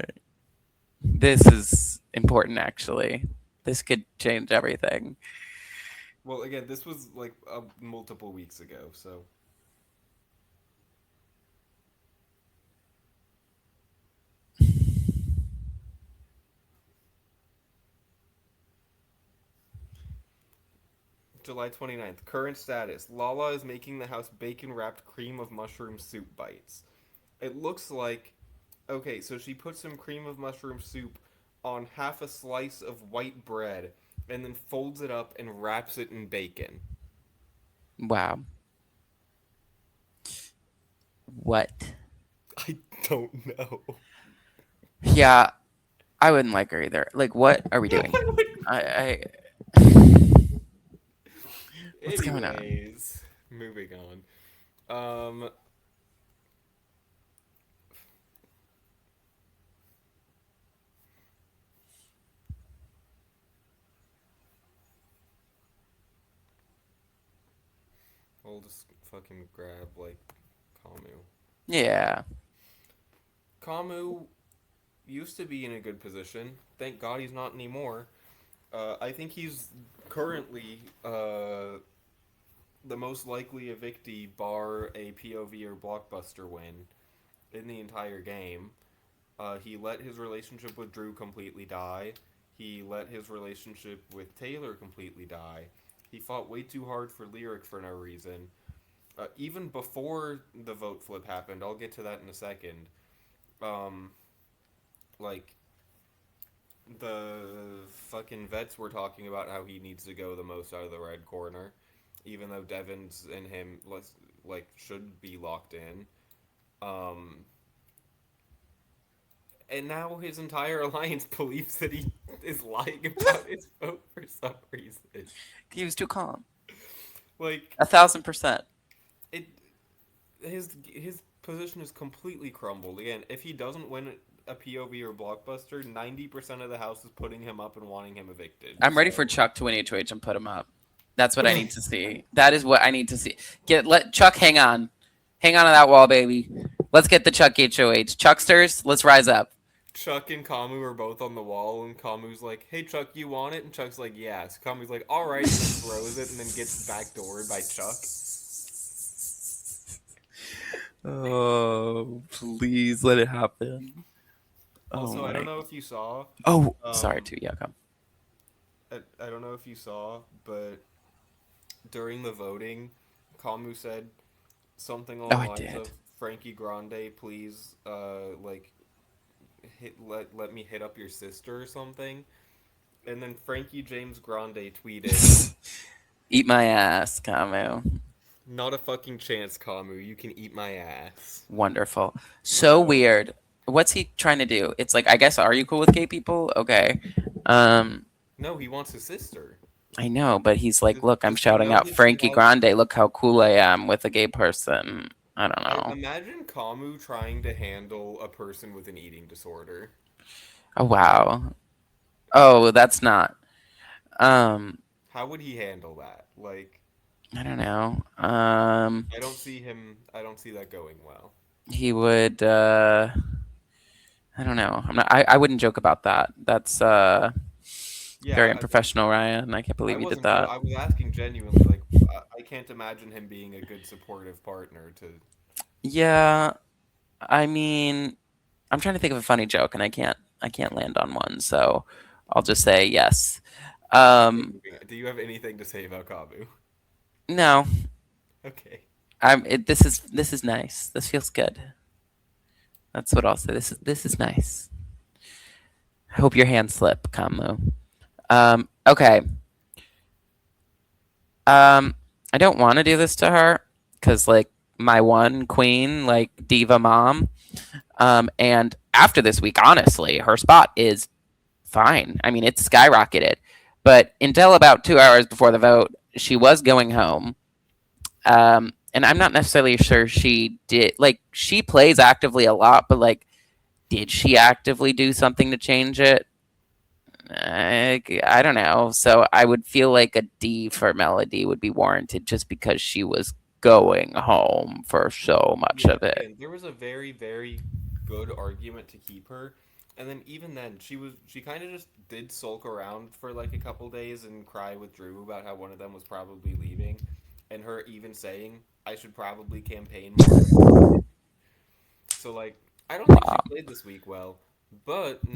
This is important actually. This could change everything. Well, again, this was like multiple weeks ago, so July 29th. Current status. Lala is making the house bacon wrapped cream of mushroom soup bites. It looks like okay, so she put some cream of mushroom soup on half a slice of white bread and then folds it up and wraps it in bacon. Wow. What? I don't know. Yeah, I wouldn't like her either. Like, what are we No, doing? I wouldn't. I what's going on? Anyways, moving on. Um, I'll just fucking grab like Kamu. Yeah. Kamu used to be in a good position. Thank God he's not anymore. I think he's currently the most likely evictee bar a POV or blockbuster win in the entire game. He let his relationship with Drew completely die. He let his relationship with Taylor completely die. He fought way too hard for Lyric for no reason. Even before the vote flip happened, I'll get to that in a second. Um, like the fucking vets were talking about how he needs to go the most out of the red corner, even though Devon's and him like should be locked in. Um, and now his entire alliance believes that he is lying about his vote for some reason. He was too calm. Like 1,000%. it, his position is completely crumbled. Again, if he doesn't win a POV or blockbuster, 90% of the house is putting him up and wanting him evicted. I'm ready for So Chuck to win HOH and put him up. That's what I need to see. That is what I need to see. Let Chuck hang on. Hang on to that wall, baby. Let's get the Chuck HOH. Chucksters, let's rise up. Chuck and Kamu are both on the wall, and Kamu's like, "Hey, Chuck, you want it?" And Chuck's like, "Yes." Kamu's like, "All right," and then throws it, and then gets backdoored by Chuck. Oh, please let it happen. Oh Also, I don't my. know if you saw, Oh, sorry, um, too. Yeah, come. I don't know if you saw, but during the voting, Kamu said something Oh, along the I lines did. of, "Frankie Grande, please, like, let me hit up your sister or something." And then Frankie James Grande tweeted, Eat my ass, Camu. "Not a fucking chance, Kamu. You can eat my ass." Wonderful. So So weird. What's he trying to do? It's like, I guess, are you cool with gay people? Okay. Um, no, he wants his sister. I know, but he's like, look, I'm Does he shouting know out that she Frankie has? Grande. Look how cool I am with a gay person. I don't I know. imagine Kamu trying to handle a person with an eating disorder. Oh, How wow. Oh, that's not. Um, how would he handle that? Like, I don't know. I don't see him. I don't see that going well. He would. I don't know. I'm not. I wouldn't joke about that. That's Yeah, very unprofessional, Ryan. I can't I believe you did wasn't joking. that. I was asking genuinely. Like, I can't imagine him being a good supportive partner to. Yeah, I mean, I'm trying to think of a funny joke, and I can't. I can't land on one, so I'll just say yes. Okay, Um, moving on. Do you have anything to say about Kamu? no, Okay. this is nice. This feels good. That's what I'll say. This is nice. I hope your hands slip, Kamu. Okay. Um, I don't want to do this to her because, like, my one queen, like diva mom. And after this week, honestly, her spot is fine. I mean, it's skyrocketed. But until about 2 hours before the vote, she was going home. And I'm not necessarily sure she did. Like, she plays actively a lot, but like, did she actively do something to change it? I don't know. So I would feel like a D for Melody would be warranted just because she was going home for so much Yeah, of it. again, there was a very, very good argument to keep her. And then even then, she kind of just did sulk around for like a couple days and cry with Drew about how one of them was probably leaving, and her even saying, "I should probably campaign more for Melody." So like, I don't think she Wow. played this week well, but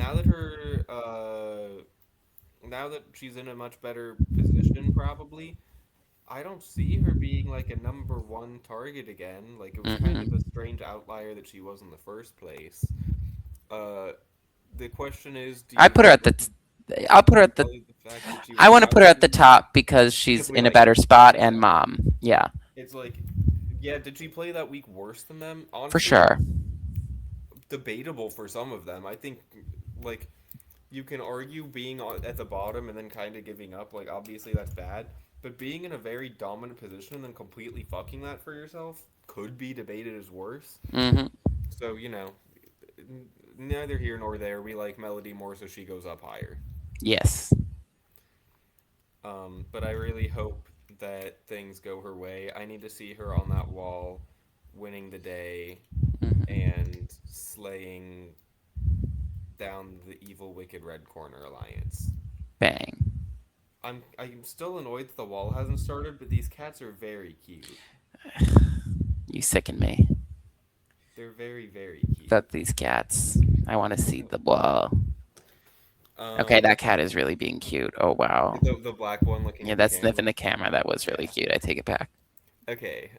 now that she's in a much better position, probably I don't see her being like a number one target again. Like it was kind of a Hmm. strange outlier that she was in the first place. Uh, the question is, do I you put her value at the. I'll put her at the. the fact that she was I want to put her at probably the top because because she's we in a like better her so spot and much? mom. Yeah, It's like, yeah, did she play that week worse than them? for Honestly, sure. debatable for some of them. I think like you can argue being at the bottom and then kind of giving up. Like obviously that's bad, but being in a very dominant position and then completely fucking that for yourself could be debated as worse. Hmm. So neither here nor there. We like Melody more, so she goes up higher. Yes. But I really hope that things go her way. I need to see her on that wall, winning the day Hmm. and slaying down the evil, wicked Red Corner Alliance. Bang. I'm still annoyed that the wall hasn't started, but these cats are very cute. You sicken me. They're very, very cute. Fuck these cats. I want to see the wall. Okay, Um, that cat is really being cute. Oh wow. the black one looking Yeah, at the that's camera. sniffing the camera. That was really Yeah. cute. I take it back. Okay.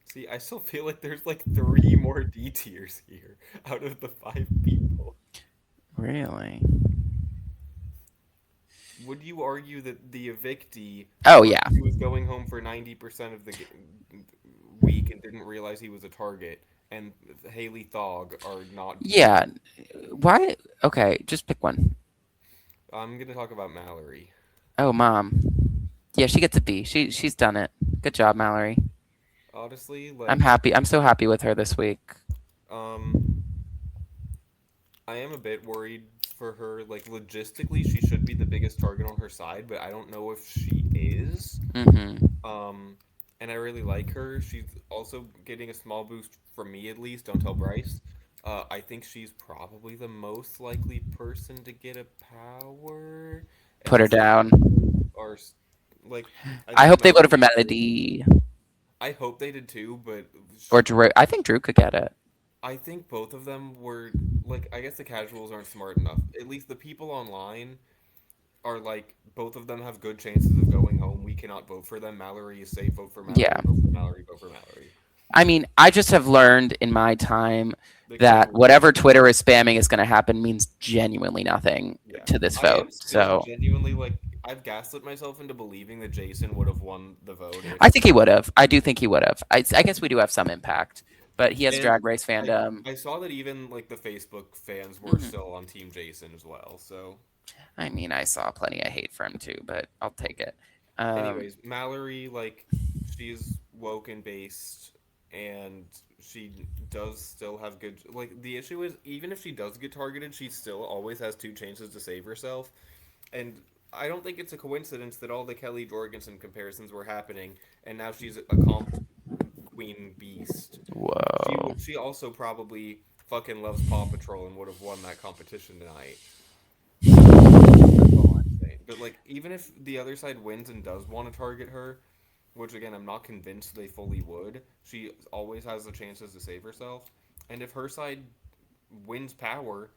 See, I still feel like there's like three more D tiers here out of the five people. Really? Would you argue that the evictee, Oh or yeah. he was going home for 90% of the week and didn't realize he was a target, and Haley Thog are not Yeah. Ds? Why? Okay, just pick one. I'm gonna talk about Mallory. Oh, mom. Yeah, she gets a B. She's done it. Good job, Mallory. Honestly, I'm like, happy. I'm so happy with her this week. um, I am a bit worried for her. Like logistically, she should be the biggest target on her side, but I don't know if she is. Mm-hmm. Um, and I really like her. She's also getting a small boost from me at least. Don't tell Bryce. I think she's probably the most likely person to get a power, and Put the her down. second are like I I think hope they voted for Mallory will. Melody I hope they did too, but or Drew. I think Drew could get it. I think both of them were like I guess the casuals aren't smart enough. At least the people online are like both of them have good chances of going home. We cannot vote for them. Mallory is safe. Vote for Yeah. Mallory. Vote for Mallory. Vote for Mallory. I mean, I just have learned in my time The that casuals are whatever smart. Twitter is spamming is going to happen means genuinely nothing Yeah. to this I vote. am still So genuinely like I've gaslit myself into believing that Jason would have won the vote if I think he would have. I do think he would have. I guess we do have some impact, but he has and drag race I fandom. I saw that even like the Facebook fans were Hmm. still on Team Jason as well. So I mean, I saw plenty of hate for him too, but I'll take it. anyways, Mallory, like, she's woke and based, and she does still have good. Like, the issue is, even if she does get targeted, she still always has two chances to save herself. And I don't think it's a coincidence that all the Kelly Jorgensen comparisons were happening, and now she's a comp queen beast. Whoa. She also probably fucking loves Paw Patrol and would have won that competition tonight. That's all I'm saying. But like, even if the other side wins and does want to target her, which again I'm not convinced they fully would, she always has the chances to save herself. And if her side wins power,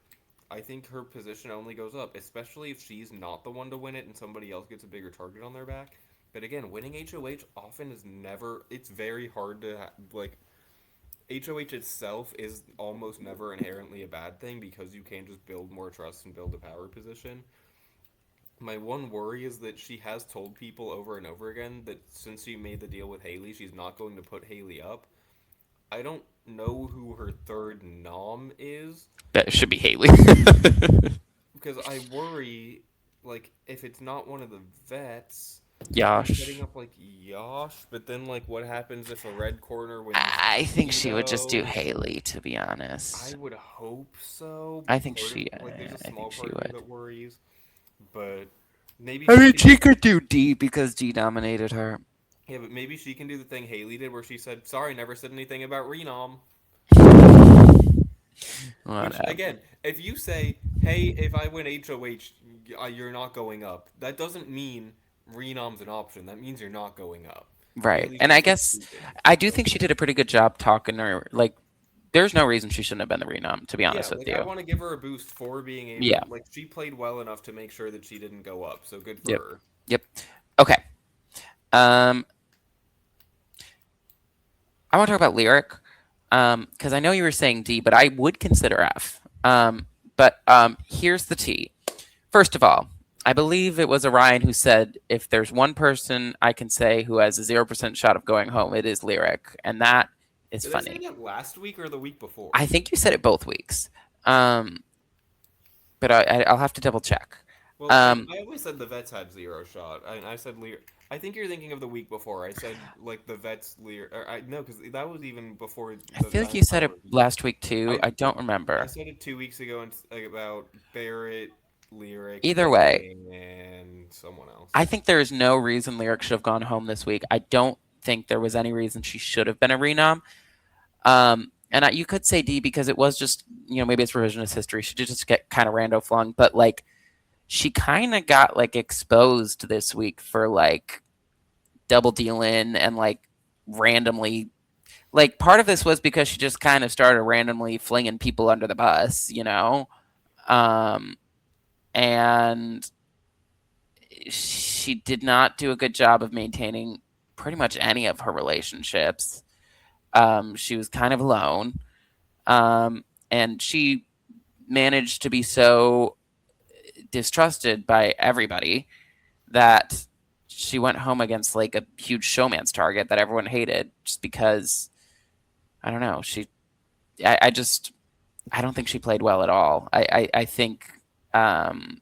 I think her position only goes up, especially if she's not the one to win it and somebody else gets a bigger target on their back. But again, winning HOH often is never. It's very hard to like. HOH itself is almost never inherently a bad thing because you can just build more trust and build a power position. My one worry is that she has told people over and over again that since she made the deal with Haley, she's not going to put Haley up. I don't know who her third nom is That should be Haley. because I worry, like, if it's not one of the vets, you're setting Yosh. up like Yosh, but then like what happens if a red corner wins I think she would just do veto? Haley, to be I honest. would hope so. I think Part of she. like there's a I small think she part of me would. that worries, but maybe I she mean, can she could do D because D dominated her. yeah, but maybe she can do the thing Haley did where she said, "Sorry, never said anything about Renom." Which Whatever. again, if you say, "Hey, if I win HOH, you're not going up," that doesn't mean Renom's an option. That means you're not going up. Right. Haley's And I just like guess stupid. I do So think she did a pretty good job talking her. Like, there's no reason she shouldn't have been the renom, to be yeah, honest with like I you. want to give her a boost for being able. Yeah. Like she played well enough to make sure that she didn't go up. So good for Yep. her. Yep. Okay. Um, I want to talk about lyric. Because I know you were saying D, but I would consider F. But here's the T. First of all, I believe it was Orion who said, if there's one person I can say who has a 0% shot of going home, it is lyric. And that is Did I say funny. that last week or the week before? I think you said it both weeks. Um, but I'll have to double check. Well, Um, I always said the vets had zero shot. I said Lear. I think you're thinking of the week before. I said like the vets Lear. Or, I no, because that was even before I the feel like time you said it reveal. last week too. I I don't I remember. said it 2 weeks ago and about Barrett, Lyric, Either way, and someone I else. think there is no reason Lyric should have gone home this week. I don't think there was any reason she should have been a renom. You could say D because it was just, maybe it's revisionist history. She did just get kind of rando flung, but like she kind of got like exposed this week for like double dealing and like randomly. Like part of this was because she just kind of started randomly flinging people under the bus. Um, and she did not do a good job of maintaining pretty much any of her relationships. She was kind of alone. And she managed to be so distrusted by everybody that she went home against like a huge showman's target that everyone hated just because I don't know. I just, I don't think she played well at all. I think, um,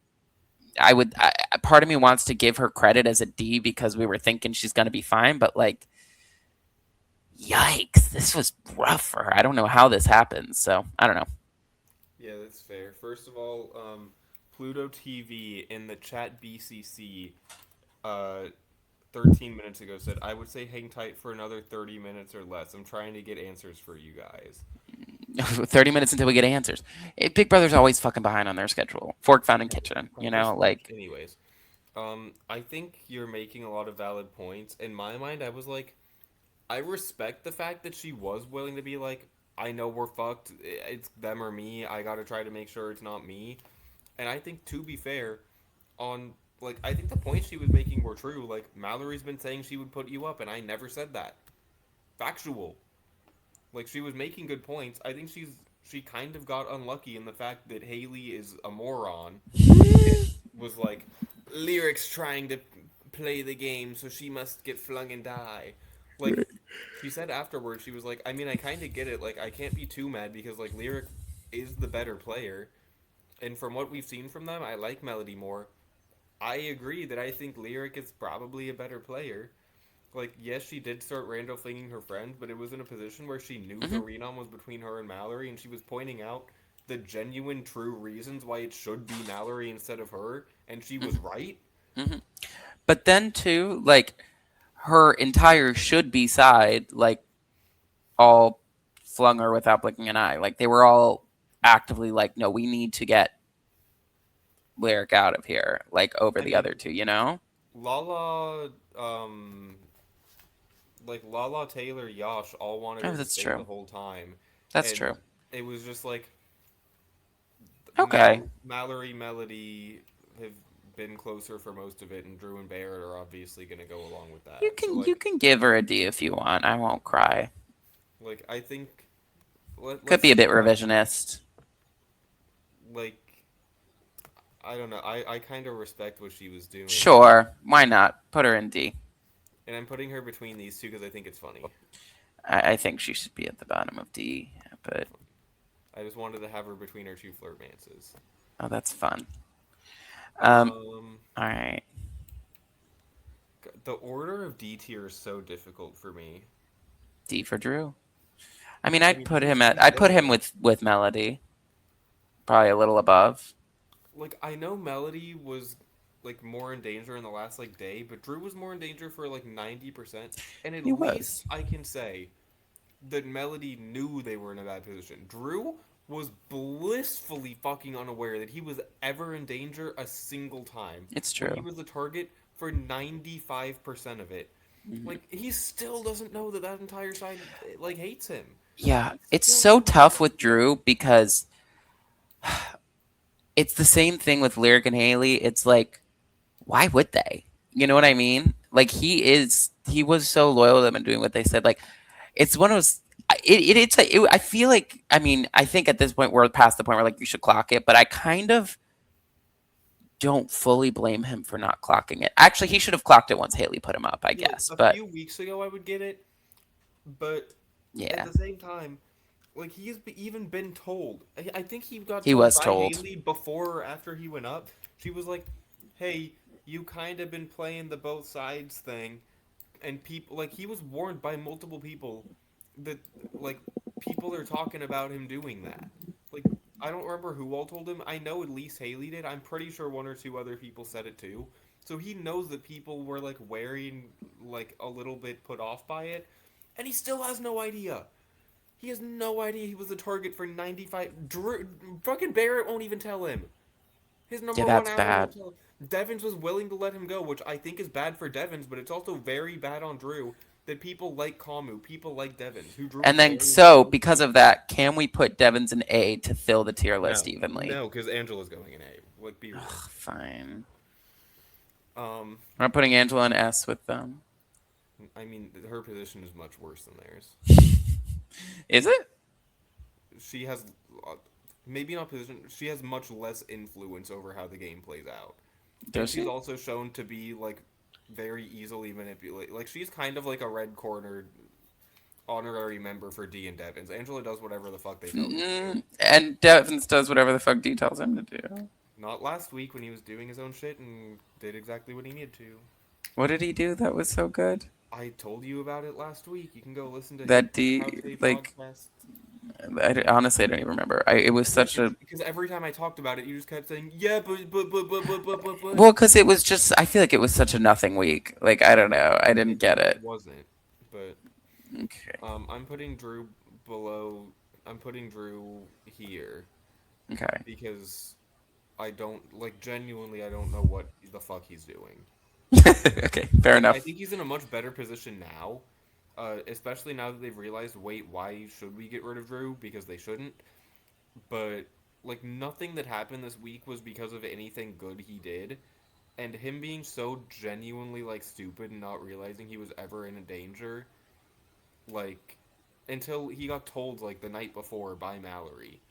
part of me wants to give her credit as a D because we were thinking she's going to be fine, but like, yikes, this was rough for her. I don't know how this happens. So I don't know. Yeah, that's fair. First of all, Pluto TV in the chat BCC, uh, 13 minutes ago said, I would say hang tight for another 30 minutes or less. I'm trying to get answers for you guys. 30 minutes until we get answers. Big Brother's always fucking behind on their schedule. Fork found in kitchen, you Just know, like, like anyways. I think you're making a lot of valid points. In my mind, I was like, I respect the fact that she was willing to be like, I know we're fucked. It's them or me. I gotta try to make sure it's not me. And I think, to be fair, on like I think the points she was making were true. Like Mallory's been saying she would put you up, and I never said that. Factual. Like she was making good points. I think she kind of got unlucky in the fact that Haley is a moron and was like lyrics trying to play the game, so she must get flung and die. Like she said afterwards, she was like, I mean, I kind of get it. Like I can't be too mad because like lyric is the better player, and from what we've seen from them, I like Melody more. I agree that I think Lyric is probably a better player. Like, yes, she did start Randall flinging her friend, but it was in a position where she knew the mhm, renom was between her and Mallory, and she was pointing out the genuine, true reasons why it should be Mallory instead of her, and she was mhm, right. mhm. But then too, like her entire should be side, like all flung her without blinking an eye. Like they were all actively like, no, we need to get Lyric out of here, like over I the other mean, two, you know? Lala, like Lala, Taylor, Yash all wanted Oh, her to that's stay the true. whole time, That's and true. it was just like Okay. Mallory, Melody have been closer for most of it, and Drew and Barrett are obviously going to go along with You that. So can you can give her a D if you want. I won't cry. I think Could let's be a see bit what happens. revisionist. Like I don't know. I kind of respect what she was doing, Sure, why not? Put her in D. and I'm putting her between these two because I think it's funny. I think she should be at the bottom of D, but I just wanted to have her between our two flirtmances. oh, that's fun. Um, Um, all right, the order of D tier is so difficult for me. D for Drew. I mean, I mean, Drew should be I'd put him there. with Melody, probably a little above. Like I know Melody was like more in danger in the last like day, but Drew was more in danger for like 90%. And at He least was. I can say that Melody knew they were in a bad position. Drew was blissfully fucking unaware that he was ever in danger a single time It's when he true. was the target for 95% of it. Mhm. Like he still doesn't know that that entire side like hates him. Yeah, He it's still so doesn't know. tough with Drew because it's the same thing with Lyric and Haley. It's like, why would they? You know what I mean? Like he was so loyal to them and doing what they said. Like it's one of those. I feel like I mean I think at this point we're past the point where like you should clock it, but I kind of don't fully blame him for not clocking it. Actually, he should have clocked it once Haley put him up, I Like guess. a But few weeks ago I would get it, but at yeah, the same time, like even been told. I think he got he told was by told. Haley before or after he went up. She was like, "Hey, you kind of been playing the both sides thing," and people like he was warned by multiple people that like people are talking about him doing that. Like I don't remember who all told him. I know at least Haley did. I'm pretty sure one or two other people said it too. So he knows that people were like wearing like a little bit put off by it, and he still has no idea. He has no idea he was the target for 95. Drew, fucking Barrett won't even tell him. His Yeah, number one that's ally bad. won't tell him. Devins was willing to let him go, which I think is bad for Devins, but it's also very bad on Drew that people like Kamu, people like Devins, who Drew And is then very, very so close because to. of that, can we put Devon's in A to fill the tier list No, evenly? no, because Angela's going in A. Like, be real. Ugh, fine. Um, I'm putting Angela in S with them. I mean, her position is much worse than theirs. Is it? She has, uh, maybe not position, she has much less influence over how the game plays out. And Does she's she? also shown to be, like, very easily manipulated. Like, she's kind of like a red cornered honorary member for D and Devins. Angela does whatever the fuck they tell her to do. And Devins does whatever the fuck D tells him to do. Not last week when he was doing his own shit and did exactly what he needed to. What did he do that was so good? I told you about it last week. You can go listen to his That D Couch A like podcast. Honestly, I don't even remember. It was Yeah, such a because every time I talked about it, you just kept saying, "Yeah, but." well, because it was just. I feel like it was such a nothing week. Like I don't know. I didn't get It it. wasn't. But Okay. I'm putting Drew below. I'm putting Drew here Okay. because I don't like genuinely. I don't know what the fuck he's doing. Okay. Fair Like I enough. think he's in a much better position now, especially now that they've realized. Wait, why should we get rid of Drew? Because they shouldn't. But like nothing that happened this week was because of anything good he did, and him being so genuinely like stupid and not realizing he was ever in a danger, like until he got told like the night before by Mallory.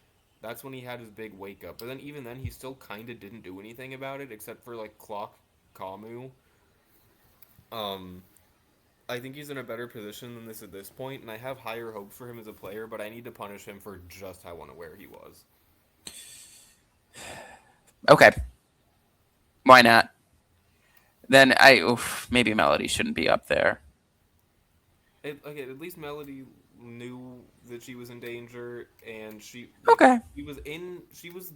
That's when he had his big wake up. But then even then he still kind of didn't do anything about it except for like clock Kamu. Um I think he's in a better position than this at this point, and I have higher hopes for him as a player, but I need to punish him for just how unaware he was. Okay. Why not? Then maybe Melody shouldn't be up there. Okay, at least Melody knew that she was in danger, and Okay. she was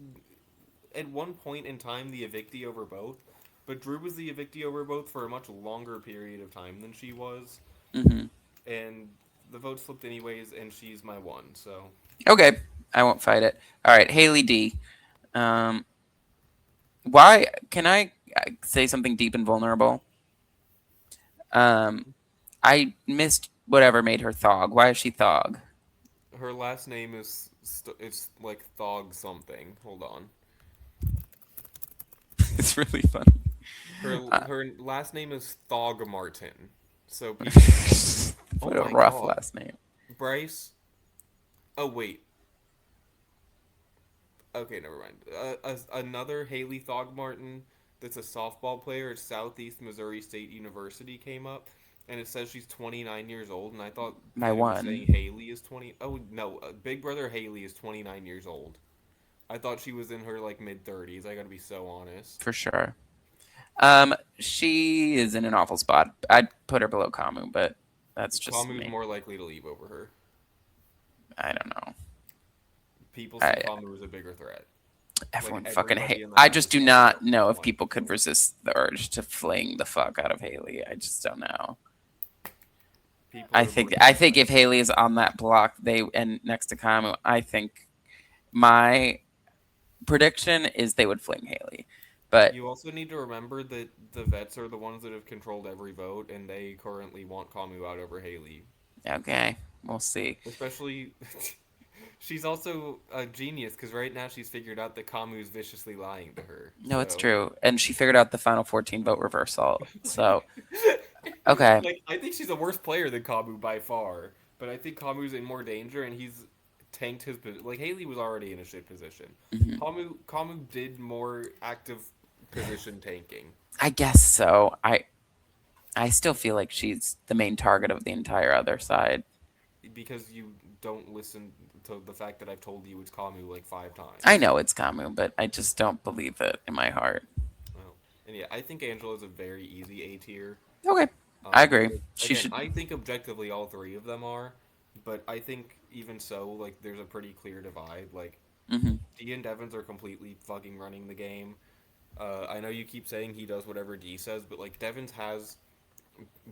at one point in time the evictee over both, but Drew was the evictee over both for a much longer period of time than she was, Hmm. and the vote slipped anyways, and she's my one. So Okay. I won't fight it. All right. Haley D. Um. Why can I say something deep and vulnerable? Um. I missed whatever made her Thog. Why is she Thog? her last name is it's like Thog something. Hold on. It's really funny. Uh, Her last name is Thog Martin. So people. Oh what a my rough god, last name. Bryce. Oh wait. Okay, never mind. Another Haley Thogmartin that's a softball player at Southeast Missouri State University came up, and it says she's 29 years old, and I thought My that it was saying one Haley is 20. Oh, no, Big Brother Haley is 29 years old. I thought she was in her, like, mid 30s. I gotta be so honest. for sure. She is in an awful spot. I'd put her below Kamu, but that's just Kamu's me. more likely to leave over her. I don't know. People see I Kamu as a bigger threat. Like, everyone fucking everybody hate. in the I house just is do like, not oh know if my people could god. resist the urge to fling the fuck out of Haley. I just don't know. People I are more think I think if terrified. Haley is on that block, they and next to Kamu, I think my prediction is they would fling Haley. But You also need to remember that the vets are the ones that have controlled every vote, and they currently want Kamu out over Haley. okay, we'll see. Especially, she's also a genius because right now she's figured out that Kamu's viciously lying to her. No, it's So, true, and she figured out the final 14 vote reversal. So okay, like, I think she's a worse player than Kamu by far, but I think Kamu's in more danger, and he's tanked his position. Like Haley was already in a shit position. hmm Kamu did more active position tanking. I guess so. I still feel like she's the main target of the entire other side. Because you don't listen to the fact that I've told you it's Kamu like five I times. know it's Kamu, but I just don't believe it in my heart. Well, and yeah, I think Angela's a very easy A tier. Okay, I agree. Like, She again, should. I think objectively all three of them are, but I think even so, like there's a pretty clear divide. Like Hmm. D and Devons are completely fucking running the game. I know you keep saying he does whatever D says, but like Devons has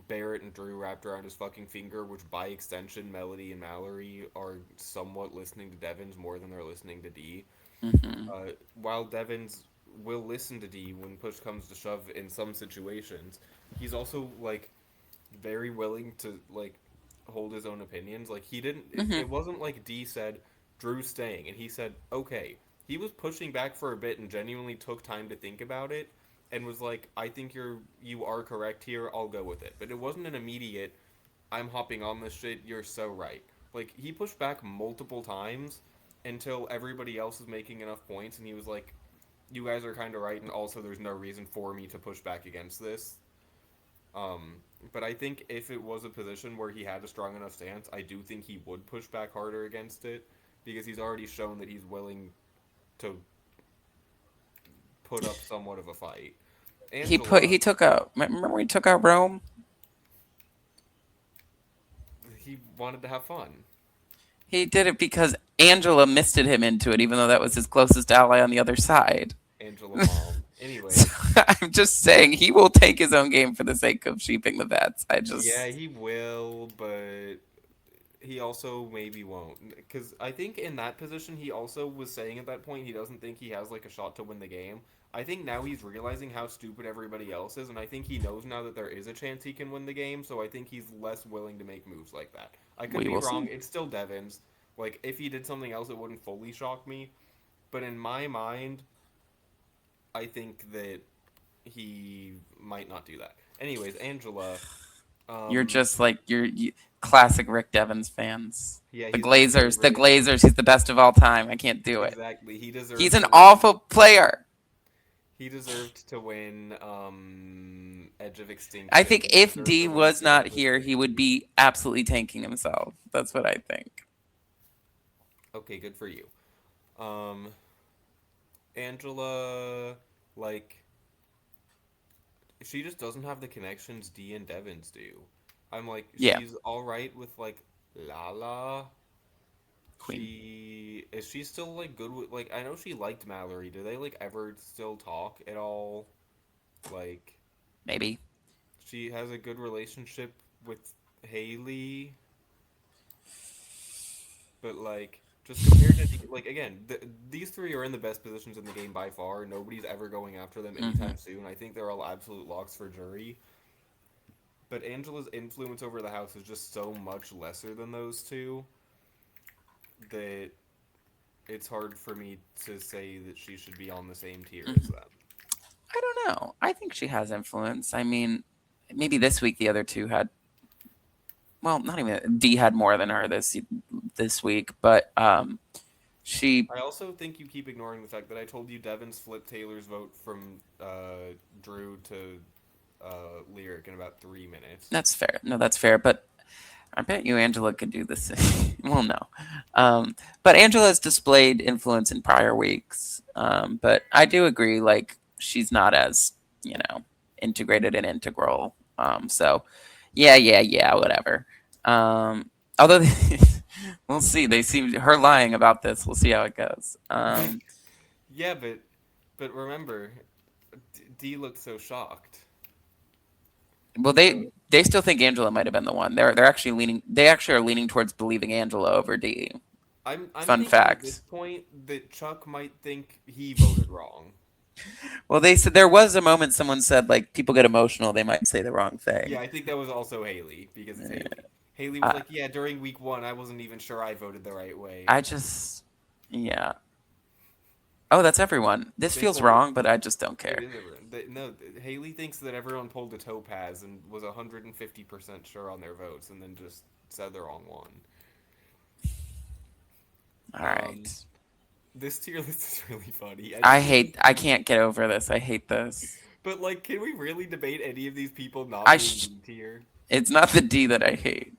Barrett and Drew wrapped around his fucking finger, which by extension, Melody and Mallory are somewhat listening to Devons more than they're listening to D. Hmm. While Devons will listen to D when push comes to shove in some situations, he's also like very willing to like hold his own opinions. Like he didn't. Hmm. It wasn't like D said Drew's staying, and he said okay. He was pushing back for a bit and genuinely took time to think about it, and was like, "I think you are correct here. I'll go with it." But it wasn't an immediate. I'm hopping on this shit. You're so right. Like he pushed back multiple times until everybody else was making enough points, and he was like, "You guys are kind of right, and also there's no reason for me to push back against this." Um, but I think if it was a position where he had a strong enough stance, I do think he would push back harder against it because he's already shown that he's willing to put up somewhat of a fight. He Angela, took out. Remember when he took out Rome? he wanted to have fun. He did it because Angela misted him into it, even though that was his closest ally on the other side. Angela Mom. So Anyways, I'm just saying he will take his own game for the sake of sheeping the vets. I yeah, just he will, but he also maybe won't. Because I think in that position, he also was saying at that point he doesn't think he has like a shot to win the game. I think now he's realizing how stupid everybody else is, and I think he knows now that there is a chance he can win the game, so I think he's less willing to make moves like that. I could we be will wrong. see. It's still Devon's. Like, if he did something else, it wouldn't fully shock me. But in my mind, I think that he might not do that. Anyways, Angela, You're um, just like classic Rick Devens fans. yeah, The he's my Glazers, the favorite. Glazers. He's the best of all time. I can't do it. Exactly. He He's deserved an to win. awful player. He deserved to win Edge of I Extinction. think He if deserved D to win was not Fearless here, he would Victory. be absolutely tanking himself. That's what I think. Okay, good for you. Um, Angela, like, she just doesn't have the connections D and Devons do. I'm like, Yeah, she's all right with like Lala. Queen. She is she still like good with like I know she liked Mallory. Do they like ever still talk at all? Like Maybe. she has a good relationship with Haley, but like just compared to like again, these three are in the best positions in the game by far. Nobody's ever going after them Hmm. anytime soon. I think they're all absolute locks for jury. But Angela's influence over the house is just so much lesser than those two that it's hard for me to say that she should be on the same tier as Hmm. them. I don't know. I think she has influence. I mean, maybe this week the other two had. Well, not even D had more than her this week, but she. I also think you keep ignoring the fact that I told you Devon's flipped Taylor's vote from Drew to Lyric in about 3 minutes. That's fair. No, that's fair. But I bet you Angela could do the same. Well, no. But Angela has displayed influence in prior weeks. But I do agree, like, she's not as, integrated and integral. So, yeah, whatever. Although, we'll see. They seem, her lying about this. We'll see how it goes. Yeah, but remember, D looked so shocked. Well, So they still think Angela might have been the one. They're actually leaning. They actually are leaning towards believing Angela over D. I'm Fun thinking at this fact. point that Chuck might think he voted wrong. Well, they said there was a moment someone said like people get emotional, they might say the wrong Yeah, thing. I think that was also Haley because it's Eh, Haley. Haley was I, like, "Yeah, during week 1, I wasn't even sure I voted the right way." I just, yeah. Oh, that's everyone. This They feels pulled it. wrong, but I just don't It care. is everyone. No, Haley thinks that everyone pulled a topaz and was 150% sure on their votes and then just said the wrong one. All Um, right. this tier list is really funny. I I just need, hate. I can't get over this. I hate this. but like, can we really debate any of these people not I. being D tier? It's not the D that I hate,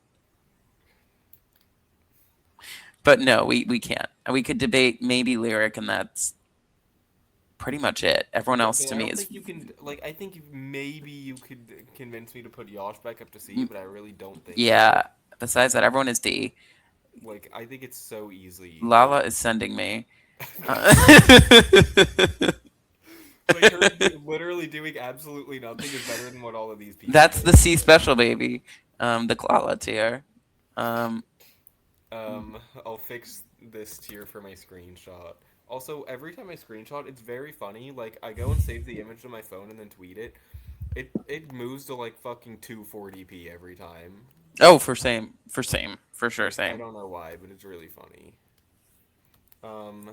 but no, we can't. We could debate maybe lyric, and that's pretty much it. Everyone else But to I me don't is think you can. Like, I think maybe you could convince me to put Yosh back up to C, but I really don't think so. yeah. Besides that, everyone is D. Like, I think it's so easily Lala that. is sending me. Like her literally doing absolutely nothing is better than what all of these people That's did. the C special, baby. The Lala tier. Um, I'll fix this tier for my screenshot. Also, every time I screenshot, it's very funny. Like I go and save the image to my phone and then tweet it. It moves to like fucking 240p every time. oh, for sure, I same. don't know why, but it's really funny. Um,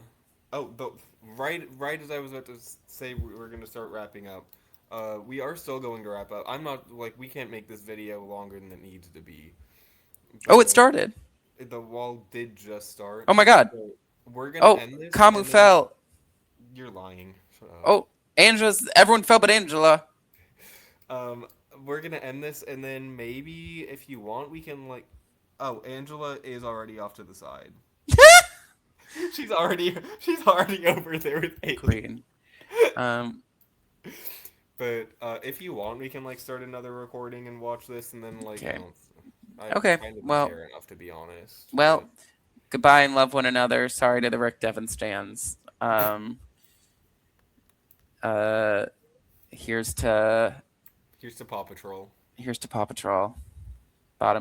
oh, the right as I was about to say we were gonna start wrapping up. We are still going to wrap up. I'm not like we can't make this video longer than it needs to be, Oh, it but started. the wall did just start. Oh my god. So we're gonna Oh, end this, Kamu and then fell. you're lying. Shut up. Oh, Angela's. Everyone fell, but Angela. Um, we're gonna end this, and then maybe if you want, we can like. Oh, Angela is already off to the side. She's already over there with Haley. Queen. Um. But if you want, we can like start another recording and watch this, and then like I Okay. don't. I Okay. kind of don't Well. care enough to be honest, Well. but. Goodbye and love one another. Sorry to the Rick Devon stands. Uh, here's to Here's to Paw Patrol. here's to Paw Patrol. Bottom.